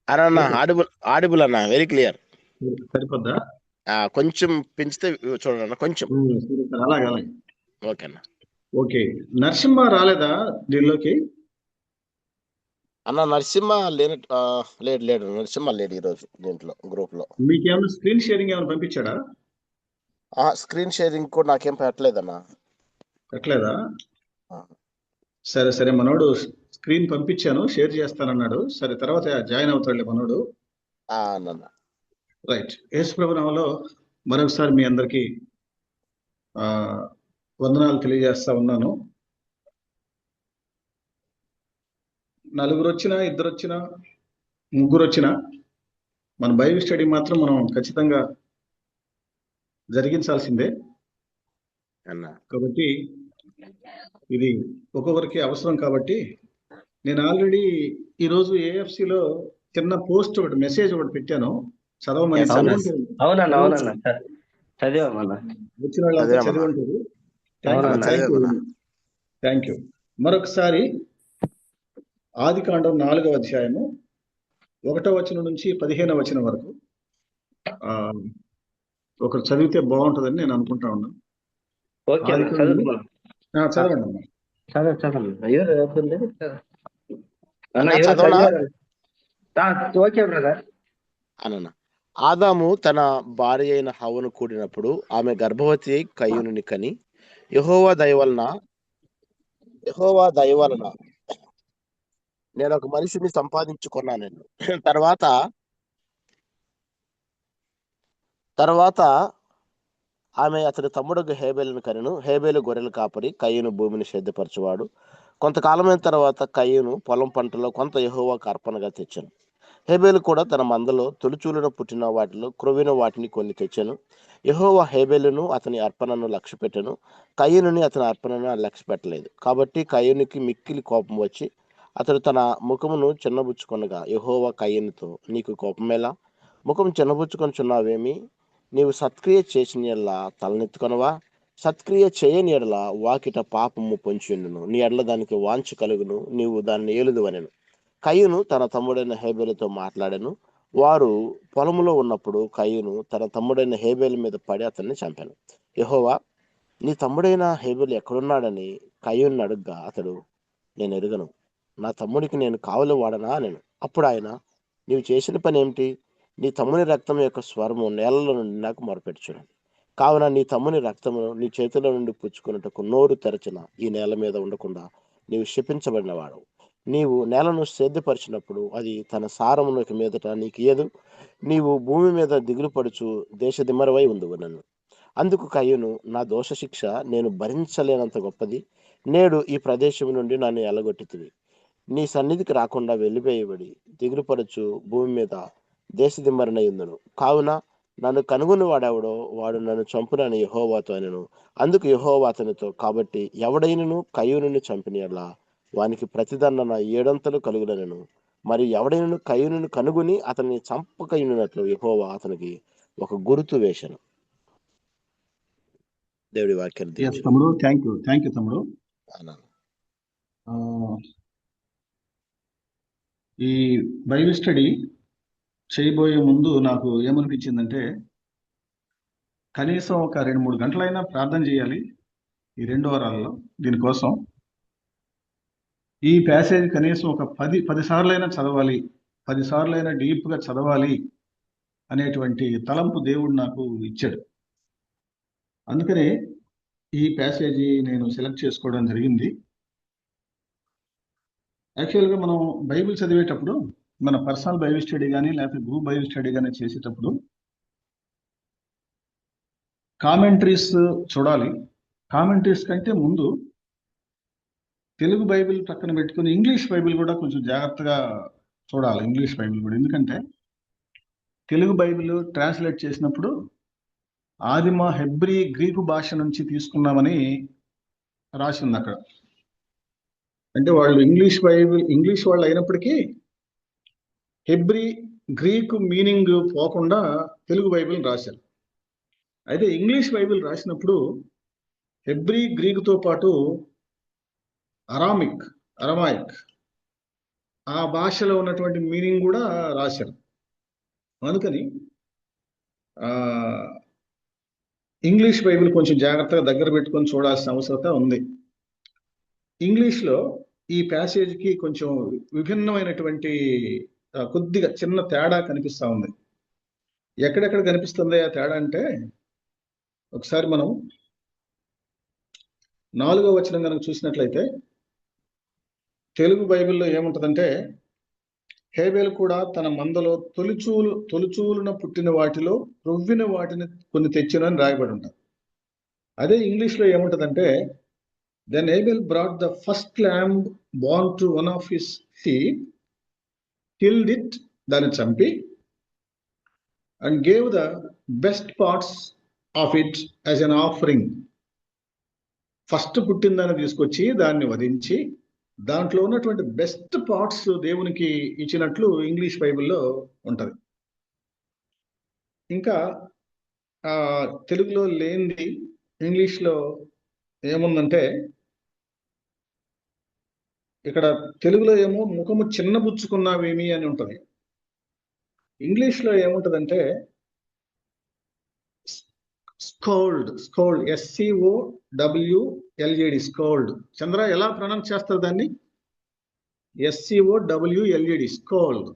అన్న audible audible అన్న, very clear. సరిపోద్దా? కొంచెం పెంచితే చూడండి అన్న, కొంచెం. సరే సార్, అలాగే అలాగే. ఓకే అన్న. ఓకే, నరసింహ రాలేదా దీనిలోకి? అన్న నరసింహ లేడు లేడు, నరసింహ లేడు ఈరోజు దీంట్లో గ్రూప్ లో. మీకేమైనా స్క్రీన్ షేరింగ్ ఏమైనా పంపించాడా? స్క్రీన్ షేరింగ్ కూడా నాకేం పెట్టలేదన్న. పెట్టలేదా? ఆ, సరే సరే, మనోడు స్క్రీన్ పంపించాను, షేర్ చేస్తానన్నాడు. సరే, తర్వాత జాయిన్ అవుతాడులే మనోడు. అన్న. రైట్. యేసు ప్రభు నామములో మరొకసారి మీ అందరికీ ఆ వందనాలు తెలియజేస్తా ఉన్నాను. నలుగురు వచ్చినా, ఇద్దరు వచ్చినా, ముగ్గురు వచ్చినా, మన బైబిల్ స్టడీ మాత్రం మనం ఖచ్చితంగా జరిగించాల్సిందే. అన్న కాబట్టి ఇది ఒక్కొక్కరికి అవసరం. కాబట్టి నేను ఆల్రెడీ ఈరోజు ఏఎఫ్సిలో చిన్న పోస్ట్ ఒకటి, మెసేజ్ ఒకటి పెట్టాను, చదవమని. Yes, అన్న. చదువుంటారు, అవునన్నా అవునన్నా చదివామన్నా. వచ్చిన వాళ్ళంతా చదివామన్నా. చదివి ఉంటారు. అవునన్నా. Thank you. మరొకసారి ఆదికాండం 4వ అధ్యాయము 1వ వచనం నుంచి 15వ వచనం వరకు ఒకరు చదివితే బాగుంటుందని నేను అనుకుంటా ఉన్నాను. ఓకే అన్న, చదువుకున్నాం. చదవండి అమ్మా. చదవండి. అయ్యో అన్న, అన్న, ఎవరు చదవనా? చదివారు? Okay brother. అన్న, ఆదాము తన భార్య అయిన హవ్వను కూడినప్పుడు ఆమె గర్భవతి అయి కయ్యూనుని కని, యెహోవా దయ వలన నేను ఒక మనిషిని సంపాదించుకున్నాను నేను. తర్వాత ఆమె అతని తమ్ముడు హేబేలును కనెను. హేబేలు గొర్రెలు కాపరి, కయ్యూను భూమిని సేద్యపరచువాడు. కొంతకాలమైన తర్వాత కయ్యూను పొలం పంటలో కొంత యెహోవాకు అర్పణగా తెచ్చాను. హేబేలు కూడా తన మందలో తొలిచూలున పుట్టిన వాటిలో క్రొవ్విన వాటిని కొన్ని తెచ్చాను. యెహోవా హేబేలును అతని అర్పణను లక్ష్యపెట్టెను, కయ్యూనుని అతని అర్పణను లక్ష్యపెట్టలేదు. కాబట్టి కయ్యూనుకి మిక్కిలి కోపం వచ్చి అతడు తన ముఖమును చిన్నబుచ్చుకొనగా, యెహోవా కయ్యూనుతో, నీకు కోపమేలా? ముఖం చిన్నబుచ్చుకొనుచున్నావేమి? నీవు సత్క్రియ చేసిన ఎడల తలనెత్తుకొనవా? సత్క్రియ చేయని ఎడల వాకిట పాపము పొంచియుండును, నీ ఎడల దానికి వాంఛ కలుగును, నీవు దాన్ని ఏలుదువనెను. కయ్యూను తన తమ్ముడైన హేబేలుతో మాట్లాడాను. వారు పొలములో ఉన్నప్పుడు కయ్యూను తన తమ్ముడైన హేబేలు మీద పడి అతన్ని చంపాను. యెహోవా, నీ తమ్ముడైన హేబేలు ఎక్కడున్నాడని కయ్యూను అడుగ్గా, అతడు, నేను ఎరుగను, నా తమ్ముడికి నేను కావలి వాడనా అనెను. అప్పుడు ఆయన, నీవు చేసిన పని ఏమిటి? నీ తమ్ముని రక్తం యొక్క స్వరము నేలలో నుండి నాకు మొరపెట్టుచున్నది. కావున నీ తమ్ముని రక్తమును నీ చేతిలో నుండి పుచ్చుకున్నట్టుకు నోరు తెరచిన ఈ నేల మీద ఉండకుండా నీవు శపించబడినవాడు. నీవు నేలను సేద్యపరిచినప్పుడు అది తన సారమునకు మీదట నీకు ఇయ్యదు. నీవు భూమి మీద దిగులు పడుచు దేశదిమ్మరవై ఉందువు నన్ను. అందుకు కయ్యూను, నా దోష శిక్ష నేను భరించలేనంత గొప్పది. నేడు ఈ ప్రదేశం నుండి నన్ను ఎలగొట్టితివి. నీ సన్నిధికి రాకుండా వెళ్ళిపోయబడి దిగులుపరచు భూమి మీద దేశదిమ్మరనై ఉందును. కావున నన్ను కనుగొని వాడెవడో వాడు నన్ను చంపునని యెహోవాతో అనెను. అందుకు యెహోవా అతనితో, కాబట్టి ఎవడైనను కయ్యూనుని చంపిన యెడల వానికి ప్రతిదండన 7 కలుగుననెను. మరి ఎవడైనను కయ్యూనుని కనుగొని అతన్ని చంపకయున్నట్లు యెహోవా అతనికి ఒక గుర్తు వేశాను. దేవుడి వాక్యం తమ్ముడు, థ్యాంక్ యూ తమ్ముడు. ఈ బైబిల్ స్టడీ చేయబోయే ముందు నాకు ఏమనిపించిందంటే, కనీసం ఒక 2-3 గంటలైనా ప్రార్థన చేయాలి ఈ 2 వారాల్లో దీనికోసం. ఈ ప్యాసేజ్ కనీసం ఒక 10 సార్లైనా చదవాలి, 10 సార్లైనా డీప్గా చదవాలి అనేటువంటి తలంపు దేవుడు నాకు ఇచ్చాడు. అందుకనే ఈ ప్యాసేజీ నేను సెలెక్ట్ చేసుకోవడం జరిగింది. యాక్చువల్గా మనం బైబిల్ చదివేటప్పుడు, మన పర్సనల్ బైబిల్ స్టడీ కానీ లేకపోతే గ్రూప్ బైబిల్ స్టడీ కానీ చేసేటప్పుడు కామెంటరీస్ చూడాలి. కామెంటరీస్ కంటే ముందు తెలుగు బైబిల్ పక్కన పెట్టుకుని ఇంగ్లీష్ బైబిల్ కూడా కొంచెం జాగ్రత్తగా చూడాలి. ఇంగ్లీష్ బైబిల్ కూడా, ఎందుకంటే తెలుగు బైబిల్ ట్రాన్స్లేట్ చేసినప్పుడు ఆదిమ హెబ్రీ గ్రీకు భాష నుంచి తీసుకున్నామని రాసి ఉంది అక్కడ. అంటే వాళ్ళు ఇంగ్లీష్ వాళ్ళు అయినప్పటికీ హెబ్రీ గ్రీకు మీనింగ్ పోకుండా తెలుగు బైబిల్ రాశారు. అయితే ఇంగ్లీష్ బైబిల్ రాసినప్పుడు హెబ్రీ గ్రీకుతో పాటు అరమాయిక్ ఆ భాషలో ఉన్నటువంటి మీనింగ్ కూడా రాశారు. అందుకని ఆ ఇంగ్లీష్ బైబిల్ కొంచెం జాగ్రత్తగా దగ్గర పెట్టుకొని చూడాల్సిన అవసరత ఉంది. ఇంగ్లీష్లో ఈ ప్యాసేజ్కి కొంచెం విభిన్నమైనటువంటి కొద్దిగా చిన్న తేడా కనిపిస్తా ఉంది. ఎక్కడెక్కడ కనిపిస్తుంది ఆ తేడా అంటే, ఒకసారి మనం 4వ వచనం కనుక చూసినట్లయితే తెలుగు బైబిల్లో ఏముంటదంటే, హేబేలు కూడా తన మందలో తొలిచూలున పుట్టిన వాటిలో రొవ్విన వాటిని కొన్ని తెచ్చును అని రాయబడి ఉంటారు. అదే ఇంగ్లీష్లో ఏముంటదంటే, then Abel brought the first lamb born to one of his sheep, killed it, దాన్ని చంపి, and gave the best parts of it as an offering. First పుట్టిందాన్ని తీసుకొచ్చి దాన్ని వధించి దాంట్లో ఉన్నటువంటి బెస్ట్ పార్ట్స్ దేవునికి ఇచ్చినట్లు ఇంగ్లీష్ బైబిల్లో ఉంటది. ఇంకా తెలుగులో లేనిది ఇంగ్లీష్లో ఏముందంటే, ఇక్కడ తెలుగులో ఏమో ముఖము చిన్నబుచ్చుకున్నావేమి అని ఉంటది. ఇంగ్లీష్లో ఏముంటదంటే స్కోల్డ్, SCOWLED, స్కోల్డ్. చంద్ర ఎలా ప్రొనౌన్స్ చేస్తారు దాన్ని? SCOWLED, scold.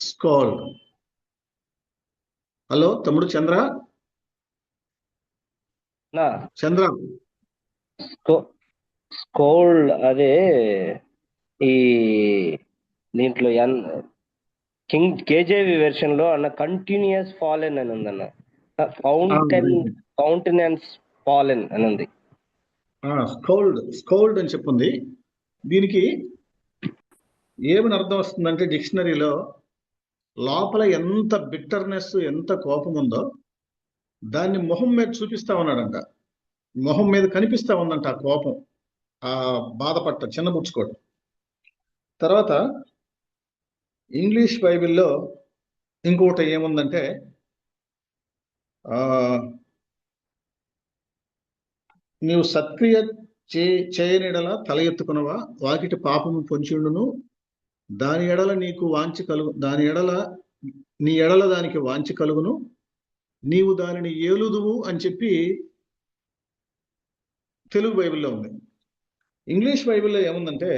స్కోల్డ్. హలో తమ్ముడు చంద్ర. స్కోల్డ్ అదే ఈ దీంట్లో KJV వెర్షన్ లో అన్న కంటిన్యూస్ ఫాలెన్ అని ఉందన్న. కౌంటెనెన్స్ ఫాలెన్ అని ఉంది. స్కోల్డ్ అని చెప్పింది. దీనికి ఏమని అర్థం వస్తుందంటే, డిక్షనరీలో లోపల ఎంత బిట్టర్నెస్, ఎంత కోపం ఉందో దాన్ని మొహం మీద చూపిస్తా ఉన్నాడంట. మొహం మీద కనిపిస్తా ఉందంట ఆ కోపం, ఆ బాధపట్ట, చిన్నబుచ్చుకోవడం. తర్వాత ఇంగ్లీష్ బైబిల్లో ఇంకోటి ఏముందంటే, నీవు సత్క్రియ చేయనిడల తల ఎత్తుకునవా, వాకిటి పాపము పొంచియుండును, దాని ఎడల నీకు వాంఛ కలుగు, నీ ఎడల దానికి వాంఛ కలుగును, నీవు దానిని ఏలుదువు అని చెప్పి తెలుగు బైబిల్లో ఉంది. ఇంగ్లీష్ బైబిల్లో ఏముందంటే,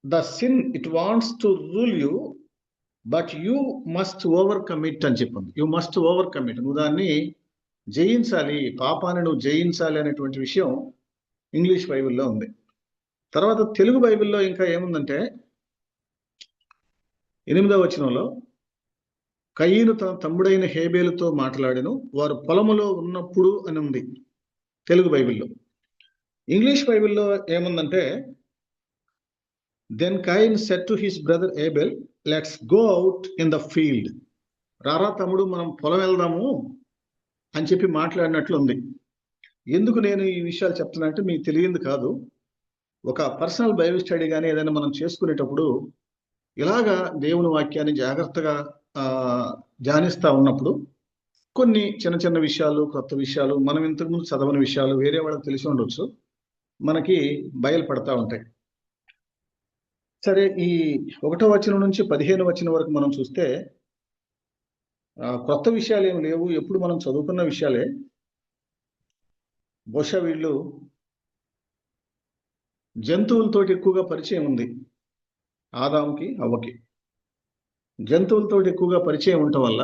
the sin it wants to rule you but you must overcome it అని చెప్పింది. యూ మస్ట్ ఓవర్కమ్ ఇట్, నువ్వు దాన్ని జయించాలి, పాపాన్ని నువ్వు జయించాలి అనేటువంటి విషయం ఇంగ్లీష్ బైబిల్లో ఉంది. తర్వాత తెలుగు బైబిల్లో ఇంకా ఏముందంటే, 8వ వచనంలో కయీను తన తమ్ముడైన హేబేలుతో మాట్లాడెను, వారు పొలములో ఉన్నప్పుడు అని ఉంది తెలుగు బైబిల్లో. ఇంగ్లీష్ బైబిల్లో ఏముందంటే, then Cain said to his brother Abel, let's go out in the field. రారా తమ్ముడు, మనం పొలం వెళ్దాము అని చెప్పి మాట్లాడినట్లు ఉంది. ఎందుకు నేను ఈ విషయాలు చెప్తున్నా మీకు తెలియంది కాదు. ఒక పర్సనల్ బైబిల్ స్టడీ కానీ ఏదైనా మనం చేసుకునేటప్పుడు ఇలాగా దేవుని వాక్యాన్ని జాగ్రత్తగా ధ్యానిస్తా ఉన్నప్పుడు కొన్ని చిన్న చిన్న విషయాలు, కొత్త విషయాలు, మనం ఇంతకుముందు చదవని విషయాలు, వేరే వాళ్ళకి తెలిసి ఉండొచ్చు, మనకి బయలుపడతా ఉంటాయి. సరే, ఈ 1వ వచనం నుంచి 15వ వచనం వరకు మనం చూస్తే కొత్త విషయాలు ఏమి లేవు, ఎప్పుడు మనం చదువుకున్న విషయాలే. బహుశా వీళ్ళు జంతువులతో ఎక్కువగా పరిచయం ఉంది ఆదాముకి, అవ్వకి. జంతువులతో ఎక్కువగా పరిచయం ఉండటం వల్ల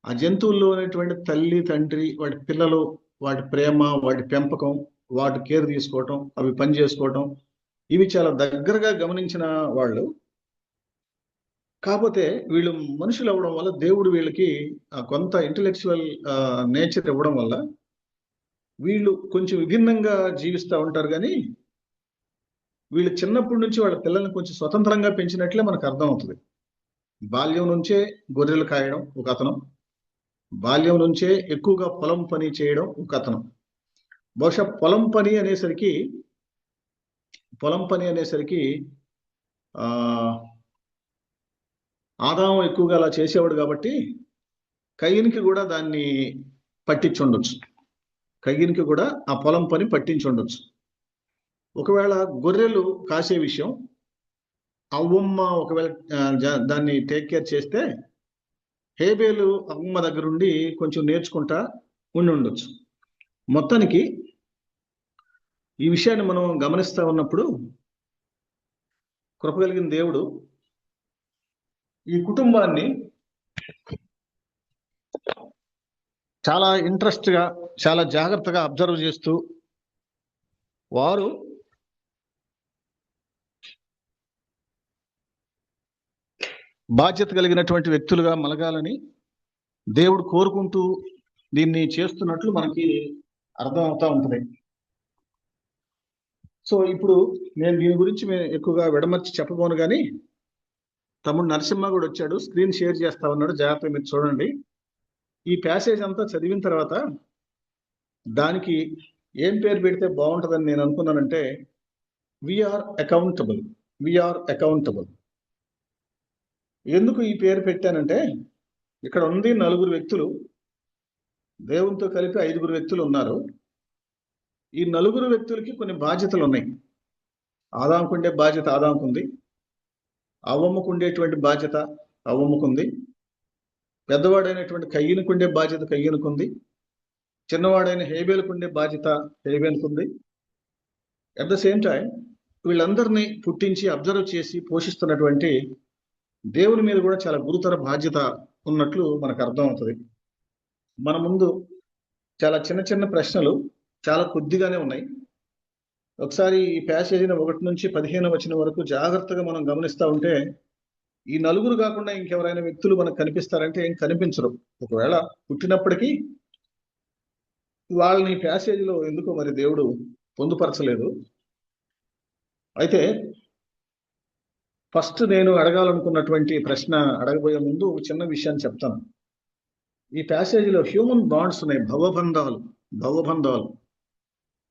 ఆ జంతువుల్లో ఉన్నటువంటి తల్లి, తండ్రి, వాటి పిల్లలు, వాటి ప్రేమ, వాటి పెంపకం, వాటి కేర్ తీసుకోవటం, అవి పని చేసుకోవటం, ఇవి చాలా దగ్గరగా గమనించిన వాళ్ళు. కాకపోతే వీళ్ళు మనుషులు అవ్వడం వల్ల దేవుడు వీళ్ళకి కొంత ఇంటలెక్చువల్ నేచర్ ఇవ్వడం వల్ల వీళ్ళు కొంచెం విభిన్నంగా జీవిస్తూ ఉంటారు. కానీ వీళ్ళు చిన్నప్పటి నుంచి వాళ్ళ పిల్లల్ని కొంచెం స్వతంత్రంగా పెంచినట్లే మనకు అర్థం అవుతుంది. బాల్యం నుంచే గొర్రెలు కాయడం ఒక అతను, బాల్యం నుంచే ఎక్కువగా పొలం పని చేయడం ఒక అతను. బహుశా పొలం పని అనేసరికి ఆదాము ఎక్కువగా అలా చేసేవాడు కాబట్టి కయీనుకి కూడా దాన్ని పట్టించుండొచ్చు. కయ్యనికి కూడా ఆ పొలం పని పట్టించి ఉండొచ్చు. ఒకవేళ గొర్రెలు కాసే విషయం అవ్వమ్మ ఒకవేళ దాన్ని టేక్ కేర్ చేస్తే హేబేలు అవ్వమ్మ దగ్గరుండి కొంచెం నేర్చుకుంటా ఉండి ఉండొచ్చు. మొత్తానికి ఈ విషయాన్ని మనం గమనిస్తా ఉన్నప్పుడు కృప కలిగిన దేవుడు ఈ కుటుంబాన్ని చాలా ఇంట్రెస్ట్ గా, చాలా జాగ్రత్తగా అబ్జర్వ్ చేస్తూ వారు బాధ్యత కలిగినటువంటి వ్యక్తులుగా మలగాలని దేవుడు కోరుకుంటూ దీన్ని చేస్తున్నట్లు మనకి అర్థం అవుతా ఉంటుంది. సో ఇప్పుడు నేను దీని గురించి ఎక్కువగా విడమర్చి చెప్పబోను, కానీ తమ్ముడు నరసింహ కూడా వచ్చాడు, స్క్రీన్ షేర్ చేస్తా ఉన్నాడు, జాగ్రత్తగా మీరు చూడండి. ఈ ప్యాసేజ్ అంతా చదివిన తర్వాత దానికి ఏం పేరు పెడితే బాగుంటుందని నేను అనుకున్నానంటే వీఆర్ అకౌంటబుల్. ఎందుకు ఈ పేరు పెట్టానంటే ఇక్కడ ఉంది 4 వ్యక్తులు, దేవునితో కలిపి 5 వ్యక్తులు ఉన్నారు. ఈ 4 వ్యక్తులకి కొన్ని బాధ్యతలు ఉన్నాయి. ఆదాముకు ఉండే బాధ్యత ఆదాముకుంది, అవ్వమ్మకు ఉండేటువంటి బాధ్యత అవ్వమ్మకుంది, పెద్దవాడైనటువంటి కయ్యనుకు ఉండే బాధ్యత కయ్యనుకుంది, చిన్నవాడైన హేబేలుకు ఉండే బాధ్యత హేబేలుకుంది. అట్ ద సేమ్ టైం వీళ్ళందరినీ పుట్టించి అబ్జర్వ్ చేసి పోషిస్తున్నటువంటి దేవుని మీద కూడా చాలా గురుతర బాధ్యత ఉన్నట్లు మనకు అర్థం అవుతుంది. మన ముందు చాలా చిన్న చిన్న ప్రశ్నలు చాలా కొద్దిగానే ఉన్నాయి. ఒకసారి ఈ ప్యాసేజీని 1 నుంచి 15 వచనం వరకు జాగ్రత్తగా మనం గమనిస్తూ ఉంటే ఈ 4 కాకుండా ఇంకెవరైనా వ్యక్తులు మనకు కనిపిస్తారంటే ఏం కనిపించరు. ఒకవేళ పుట్టినప్పటికీ వాళ్ళని ప్యాసేజీలో ఎందుకో మరి దేవుడు పొందుపరచలేదు. అయితే ఫస్ట్ నేను అడగాలనుకున్నటువంటి ప్రశ్న అడగబోయే ముందు ఒక చిన్న విషయాన్ని చెప్తాను. ఈ ప్యాసేజీలో హ్యూమన్ బాండ్స్ ఉన్నాయి, భవబంధాలు.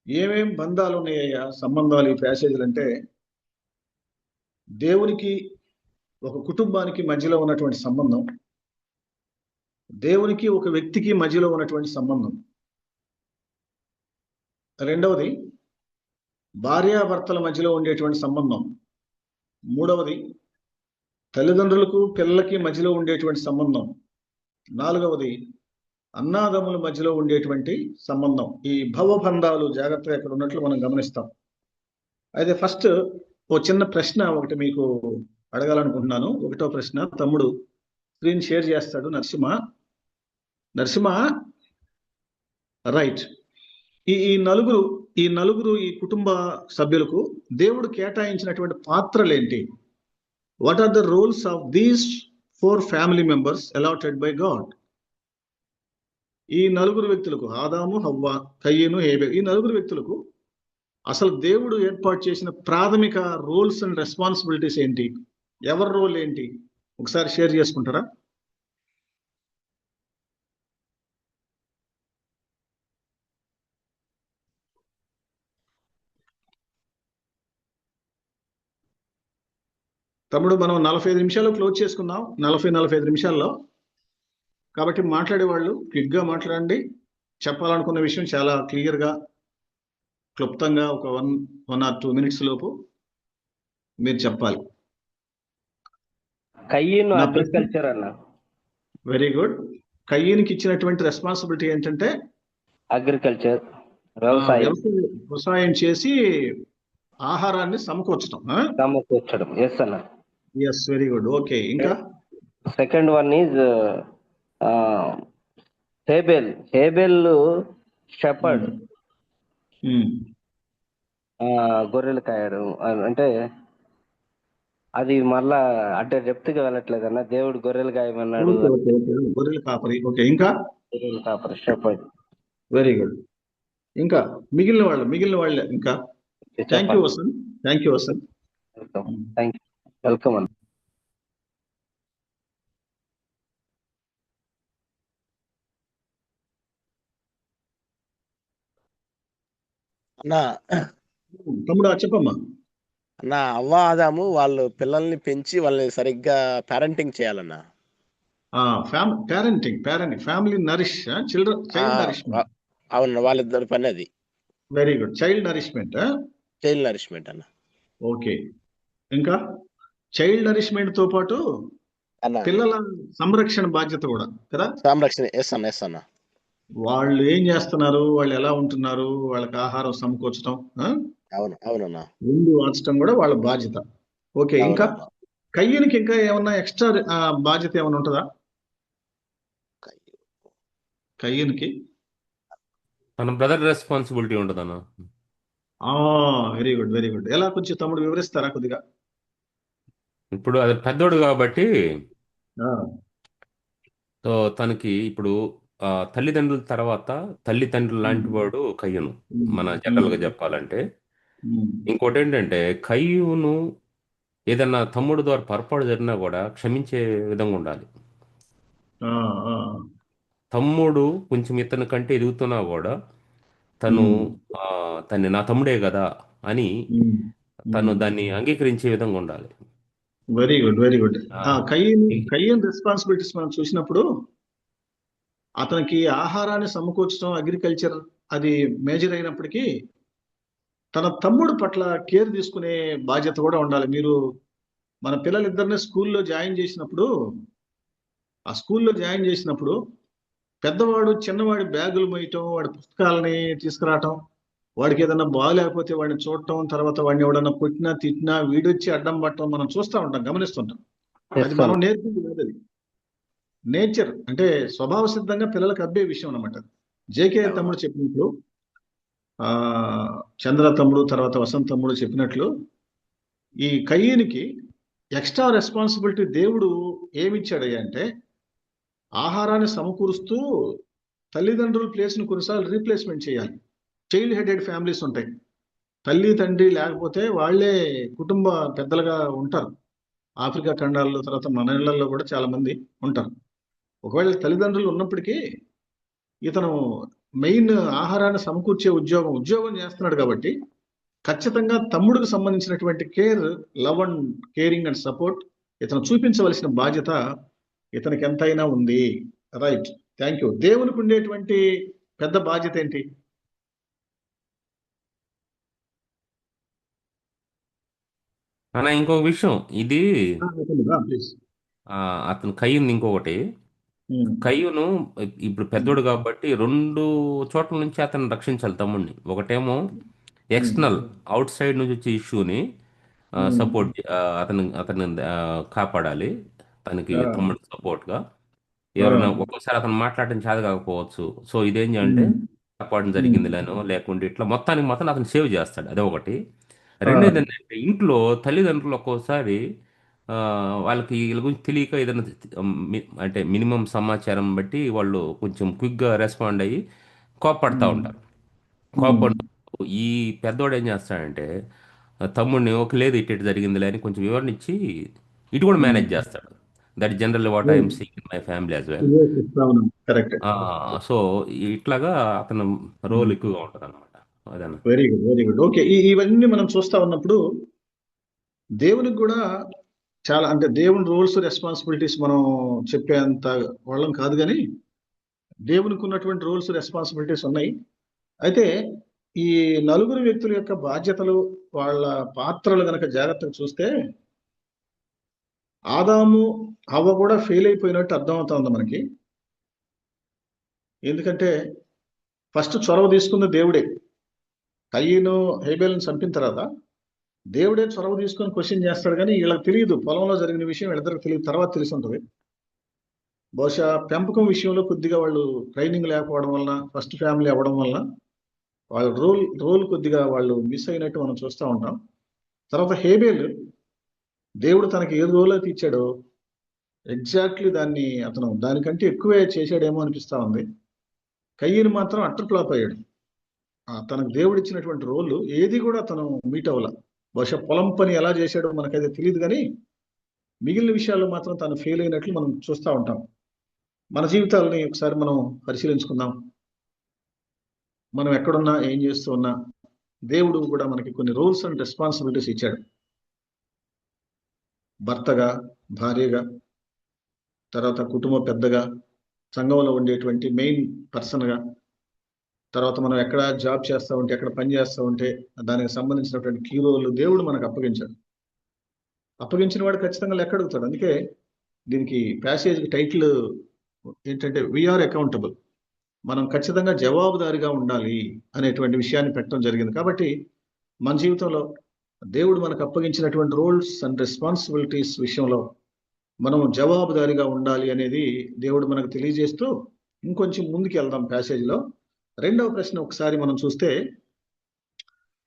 ఏమేం బంధాలు ఉన్నాయ్యా, సంబంధాలు ఈ ప్యాసేజీలు అంటే దేవునికి ఒక కుటుంబానికి మధ్యలో ఉన్నటువంటి సంబంధం, దేవునికి ఒక వ్యక్తికి మధ్యలో ఉన్నటువంటి సంబంధం, రెండవది భార్యాభర్తల మధ్యలో ఉండేటువంటి సంబంధం, మూడవది తల్లిదండ్రులకు పిల్లలకి మధ్యలో ఉండేటువంటి సంబంధం, నాలుగవది అన్నాదమ్ముల మధ్యలో ఉండేటువంటి సంబంధం. ఈ భవబంధాలు జాగ్రత్తగా ఇక్కడ ఉన్నట్లు మనం గమనిస్తాం. అయితే ఫస్ట్ ఓ చిన్న ప్రశ్న ఒకటి మీకు అడగాలనుకుంటున్నాను. 1వ ప్రశ్న తమ్ముడు స్క్రీన్ షేర్ చేస్తాడు, నరసింహ రైట్. ఈ నలుగురు ఈ కుటుంబ సభ్యులకు దేవుడు కేటాయించినటువంటి పాత్రలు ఏంటి? What are the roles of these 4 family members allotted by God? ఈ 4 వ్యక్తులకు, ఆదాము, హవ్వ, కయ్యను, హేబేలు, ఈ 4 వ్యక్తులకు అసలు దేవుడు ఏర్పాటు చేసిన ప్రాథమిక రోల్స్ అండ్ రెస్పాన్సిబిలిటీస్ ఏంటి? ఎవరి రోల్ ఏంటి? ఒకసారి షేర్ చేసుకుంటారా? తమ్ముడు మనం 45 నిమిషాలు క్లోజ్ చేసుకుందాం, 45 నిమిషాల్లో. కాబట్టి మాట్లాడేవాళ్ళు క్విక్గా మాట్లాడండి. చెప్పాలనుకున్న విషయం చాలా క్లియర్గా, క్లుప్తంగా ఒక 1 or 2 minutes లోపు మీరు చెప్పాలి. కయ్యను అగ్రికల్చర్ అన్న. Very good. కయ్యనికి ఇచ్చినటువంటి రెస్పాన్సిబిలిటీ ఏంటంటే అగ్రికల్చర్, వ్యవసాయం చేసి ఆహారాన్ని సమకూర్చడం. ఎస్ అన్న. Yes, very good. ఓకే, ఇంకా second one is Abel shepherd, గొర్రెలు కాయడం. అంటే అది మళ్ళా అంటే డెప్త్గా వెళ్ళట్లేదు అన్న. దేవుడు గొర్రెలు కాయమన్నాడు. గొర్రెల కాపరి. ఓకే, ఇంకా గొర్రెల కాపరి, షెపర్డ్. Very good. ఇంకా మిగిలిన వాళ్ళే ఇంకా. Thank you Vasant. వెల్కమ్ అన్న. తమ్ముడు చెప్పమ్మా. నా అవ్వ ఆదాము వాళ్ళు పిల్లల్ని పెంచి వాళ్ళని సరిగ్గా పేరెంటింగ్ చేయాలన్నా. Family Nourish, child Nourish. అవునన్నా, వాళ్ళిద్దరి పని అది. Very good. Child nourishment. Child nourishment అన్న. ఓకే. ఇంకా చైల్డ్ నరిష్మెంట్ తో పాటు అన్న పిల్లల సంరక్షణ బాధ్యత కూడా కదా. సంరక్షణ. ఎస్ అన్న, ఎస్ అన్న. వాళ్ళు ఏం చేస్తున్నారు, వాళ్ళు ఎలా ఉంటున్నారు, వాళ్ళకి ఆహారం సమకూర్చడం, అవును, అవునన్నా. ముందు వాచడం కూడా వాళ్ళ బాధ్యత. ఓకే. ఇంకా అవునన్నా. కయ్యనికి ఇంకా ఏమన్నా ఎక్స్ట్రా బాధ్యత ఏమైనా ఉంటుందా కయ్యనికి? మన బ్రదర్ రెస్పాన్సిబిలిటీ ఉంటుంది అన్న. Very good, very good. ఎలా, కొంచెం తమ్ముడు వివరిస్తారా కొద్దిగా? ఇప్పుడు అది పెద్దోడు కాబట్టి ఆ, సో తనకి ఇప్పుడు తల్లిదండ్రుల తర్వాత తల్లిదండ్రులు లాంటి వాడు కయ్యను, ఉమ్, మన ఉమ్, జనరల్గా చెప్పాలంటే. ఉమ్. ఇంకోటి ఏంటంటే కయ్యూను ఏదన్నా తమ్ముడు ద్వారా పొరపాటు జరిగినా కూడా క్షమించే విధంగా ఉండాలి. ఆ, ఆ, తమ్ముడు కొంచెం ఇతని కంటే ఎదుగుతున్నా కూడా తను ఉమ్, తన్ని నా తమ్ముడే కదా అని ఉమ్, తను ఉమ్. దాన్ని అంగీకరించే విధంగా ఉండాలి. Very good, very good. ఆ, కయ్యన్ ఇ- కయ్యన్ రెస్పాన్సిబిలిటీస్ మనం చూసినప్పుడు అతనికి ఆహారాన్ని సమకూర్చడం, అగ్రికల్చర్ అది మేజర్ అయినప్పటికీ తన తమ్ముడు పట్ల కేర్ తీసుకునే బాధ్యత కూడా ఉండాలి. మీరు మన పిల్లలిద్దరిని స్కూల్లో జాయిన్ చేసినప్పుడు, ఆ స్కూల్లో జాయిన్ చేసినప్పుడు పెద్దవాడు చిన్నవాడి బ్యాగులు మోయటం, వాడి పుస్తకాలని తీసుకురావటం, వాడికి ఏదైనా బాగాలేకపోతే వాడిని చూడటం, తర్వాత వాడిని ఎవడన్నా కొట్టినా తిట్టినా వీడొచ్చి అడ్డం పట్టడం మనం చూస్తూ ఉంటాం, గమనిస్తుంటాం. అది మనం నేర్పింది కాదు, అది నేచర్, అంటే స్వభావ సిద్ధంగా పిల్లలకు అబ్బే విషయం అన్నమాట. జేకే అవును. తమ్ముడు చెప్పినట్లు, ఆ చంద్ర తమ్ముడు తర్వాత వసంత్ తమ్ముడు చెప్పినట్లు, ఈ కయ్యనికి ఎక్స్ట్రా రెస్పాన్సిబిలిటీ దేవుడు ఏమిచ్చాడయ్యా అంటే, ఆహారాన్ని సమకూరుస్తూ తల్లిదండ్రుల ప్లేస్ను కొన్నిసార్లు రీప్లేస్మెంట్ చేయాలి. చైల్డ్ హెడెడ్ ఫ్యామిలీస్ ఉంటాయి. తల్లి తండ్రి లేకపోతే వాళ్ళే కుటుంబ పెద్దలుగా ఉంటారు. ఆఫ్రికా ఖండాల్లో, తర్వాత మన ఇళ్లలో కూడా చాలా మంది ఉంటారు. ఒకవేళ తల్లిదండ్రులు ఉన్నప్పటికీ ఇతను మెయిన్ ఆహారాన్ని సమకూర్చే ఉద్యోగం చేస్తున్నాడు కాబట్టి ఖచ్చితంగా తమ్ముడికి సంబంధించినటువంటి care, love and caring and support ఇతను చూపించవలసిన బాధ్యత ఇతనికి ఎంతైనా ఉంది. Right, thank you. దేవునికి ఉండేటువంటి పెద్ద బాధ్యత ఏంటి? అన్న ఇంకొక విషయం ఇది, ప్లీజ్. ఆ, అతను కయ్యింది ఇంకొకటి. కయ్యూను ఇప్పుడు పెద్దోడు కాబట్టి రెండు చోట్ల నుంచి అతను రక్షించాలి తమ్ముడిని. ఒకటేమో ఎక్స్టర్నల్ అవుట్ సైడ్ నుంచి వచ్చే ఇష్యూని సపోర్ట్, అతను అతన్ని కాపాడాలి, తనకి తమ్ముడికి సపోర్ట్గా. ఎవరైనా ఒక్కోసారి అతను మాట్లాడటం చేత కాకపోవచ్చు, సో ఇదేం చేయాలంటే కాపాడడం జరిగింది లేనో లేకుంటే ఇట్లా మొత్తానికి మొత్తం అతను సేవ్ చేస్తాడు. అదే ఒకటి. రెండోది ఏంటంటే ఇంట్లో తల్లిదండ్రులు ఒక్కోసారి ఆ, వాళ్ళకి వీళ్ళ గురించి తెలియక ఏదైనా అంటే మినిమం సమాచారం బట్టి వాళ్ళు కొంచెం క్విక్గా రెస్పాండ్ అయ్యి కోప్పడతా ఉంటారు. కోప్పడినప్పుడు ఈ పెద్దోడు ఏం చేస్తాడంటే తమ్ముడిని ఒక లేదు ఇటు ఇటు జరిగిందిలే అని కొంచెం వివరణ ఇచ్చి ఇటు కూడా మేనేజ్ చేస్తాడు. That general what I'm seeing in my family as well. Correct. So ఇట్లాగా అతను రోల్ ఎక్కువగా ఉంటుంది అనమాట. అదన్న. Very good, very good. Okay. ఇవన్నీ మనం చూస్తా ఉన్నప్పుడు దేవునికి కూడా చాలా, అంటే దేవుని రూల్స్ రెస్పాన్సిబిలిటీస్ మనం చెప్పేంత వాళ్ళం కాదు, కానీ దేవునికి ఉన్నటువంటి రూల్స్ రెస్పాన్సిబిలిటీస్ ఉన్నాయి. అయితే ఈ నలుగురు వ్యక్తుల యొక్క బాధ్యతలు, వాళ్ళ పాత్రలు గనక జాగ్రత్తగా చూస్తే ఆదాము హవ్వ కూడా ఫెయిల్ అయిపోయినట్టు అర్థమవుతా మనకి. ఎందుకంటే ఫస్ట్ చొరవ తీసుకుంది దేవుడే. కయ్యను హేబేల్ని చంపిన తర్వాత దేవుడే చొరవ తీసుకొని క్వశ్చన్ చేస్తాడు, కానీ వీళ్ళకి తెలియదు పొలంలో జరిగిన విషయం, వీళ్ళిద్దరికి తెలియదు, తర్వాత తెలిసి ఉంటుంది. బహుశా పెంపకం విషయంలో కొద్దిగా వాళ్ళు ట్రైనింగ్ లేకపోవడం వలన, ఫస్ట్ ఫ్యామిలీ అవ్వడం వలన వాళ్ళ రోల్ కొద్దిగా వాళ్ళు మిస్ అయినట్టు మనం చూస్తూ ఉంటాం. తర్వాత హేబేల్, దేవుడు తనకి ఏ రోల్ అయితే ఇచ్చాడో ఎగ్జాక్ట్లీ అతను దానికంటే ఎక్కువే చేశాడేమో అనిపిస్తా ఉంది. కయ్యను మాత్రం అట్టర్ ఫ్లాప్ అయ్యాడు. తనకు దేవుడు ఇచ్చినటువంటి రోల్ ఏది కూడా తను మీట్ అవ్వాల. బహుశా పొలం పని ఎలా చేశాడో మనకైతే తెలియదు, కానీ మిగిలిన విషయాల్లో మాత్రం తను ఫెయిల్ అయినట్లు మనం చూస్తూ ఉంటాం. మన జీవితాలని ఒకసారి మనం పరిశీలించుకుందాం. మనం ఎక్కడున్నా, ఏం చేస్తూ ఉన్నా, దేవుడు కూడా మనకి కొన్ని రూల్స్ అండ్ రెస్పాన్సిబిలిటీస్ ఇచ్చాడు. భర్తగా, భార్యగా, తర్వాత కుటుంబ పెద్దగా, సంఘంలో ఉండేటువంటి మెయిన్ పర్సన్గా, తర్వాత మనం ఎక్కడ జాబ్ చేస్తా ఉంటే, ఎక్కడ పని చేస్తా ఉంటే దానికి సంబంధించినటువంటి కీ రోల్ దేవుడు మనకు అప్పగించాడు. అప్పగించిన వాడు ఖచ్చితంగా లెక్క అడుగుతాడు. అందుకే దీనికి ప్యాసేజ్ టైటిల్ ఏంటంటే వీఆర్ అకౌంటబుల్. మనం ఖచ్చితంగా జవాబుదారీగా ఉండాలి అనేటువంటి విషయాన్ని పెట్టడం జరిగింది. కాబట్టి మన జీవితంలో దేవుడు మనకు అప్పగించినటువంటి రోల్స్ అండ్ రెస్పాన్సిబిలిటీస్ విషయంలో మనం జవాబుదారీగా ఉండాలి అనేది దేవుడు మనకు తెలియజేస్తూ ఇంకొంచెం ముందుకు వెళ్దాం ప్యాసేజ్లో. రెండవ ప్రశ్న ఒకసారి మనం చూస్తే,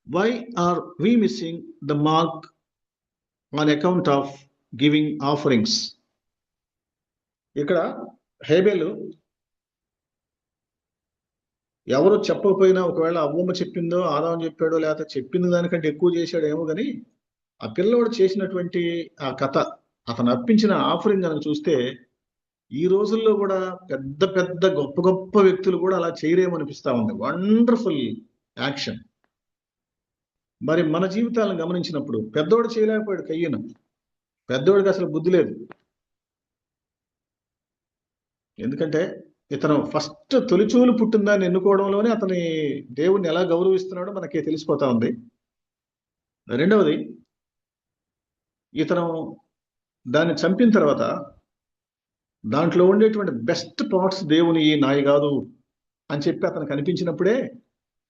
why are we missing the mark on account of giving offerings? ఇక్కడ హేబెలు ఎవరు చెప్పకపోయినా, ఒకవేళ అవ్వమ్మ చెప్పిందో ఆదాం చెప్పాడో లేకపోతే చెప్పింది దానికంటే ఎక్కువ చేశాడేమో, కానీ ఆ పిల్లోడు చేసినటువంటి ఆ కథ, అతను అర్పించిన ఆఫరింగ్ కనుక చూస్తే ఈ రోజుల్లో కూడా పెద్ద పెద్ద గొప్ప గొప్ప వ్యక్తులు కూడా అలా చేయరేమో అనిపిస్తా ఉంది. Wonderful action. మరి మన జీవితాలను గమనించినప్పుడు పెద్దోడు చేయలేకపోయాడు కయ్యను. పెద్దోడికి అసలు బుద్ధి లేదు. ఎందుకంటే ఇతను ఫస్ట్ తొలిచూలు పుట్టిందాన్ని ఎన్నుకోవడంలోనే అతని దేవుణ్ణి ఎలా గౌరవిస్తున్నాడో మనకి తెలిసిపోతా ఉంది. రెండవది, ఇతను దాన్ని చంపిన తర్వాత దాంట్లో ఉండేటువంటి బెస్ట్ పార్ట్స్ దేవుని నాయి కాదు అని చెప్పి అతనికి అనిపించినప్పుడే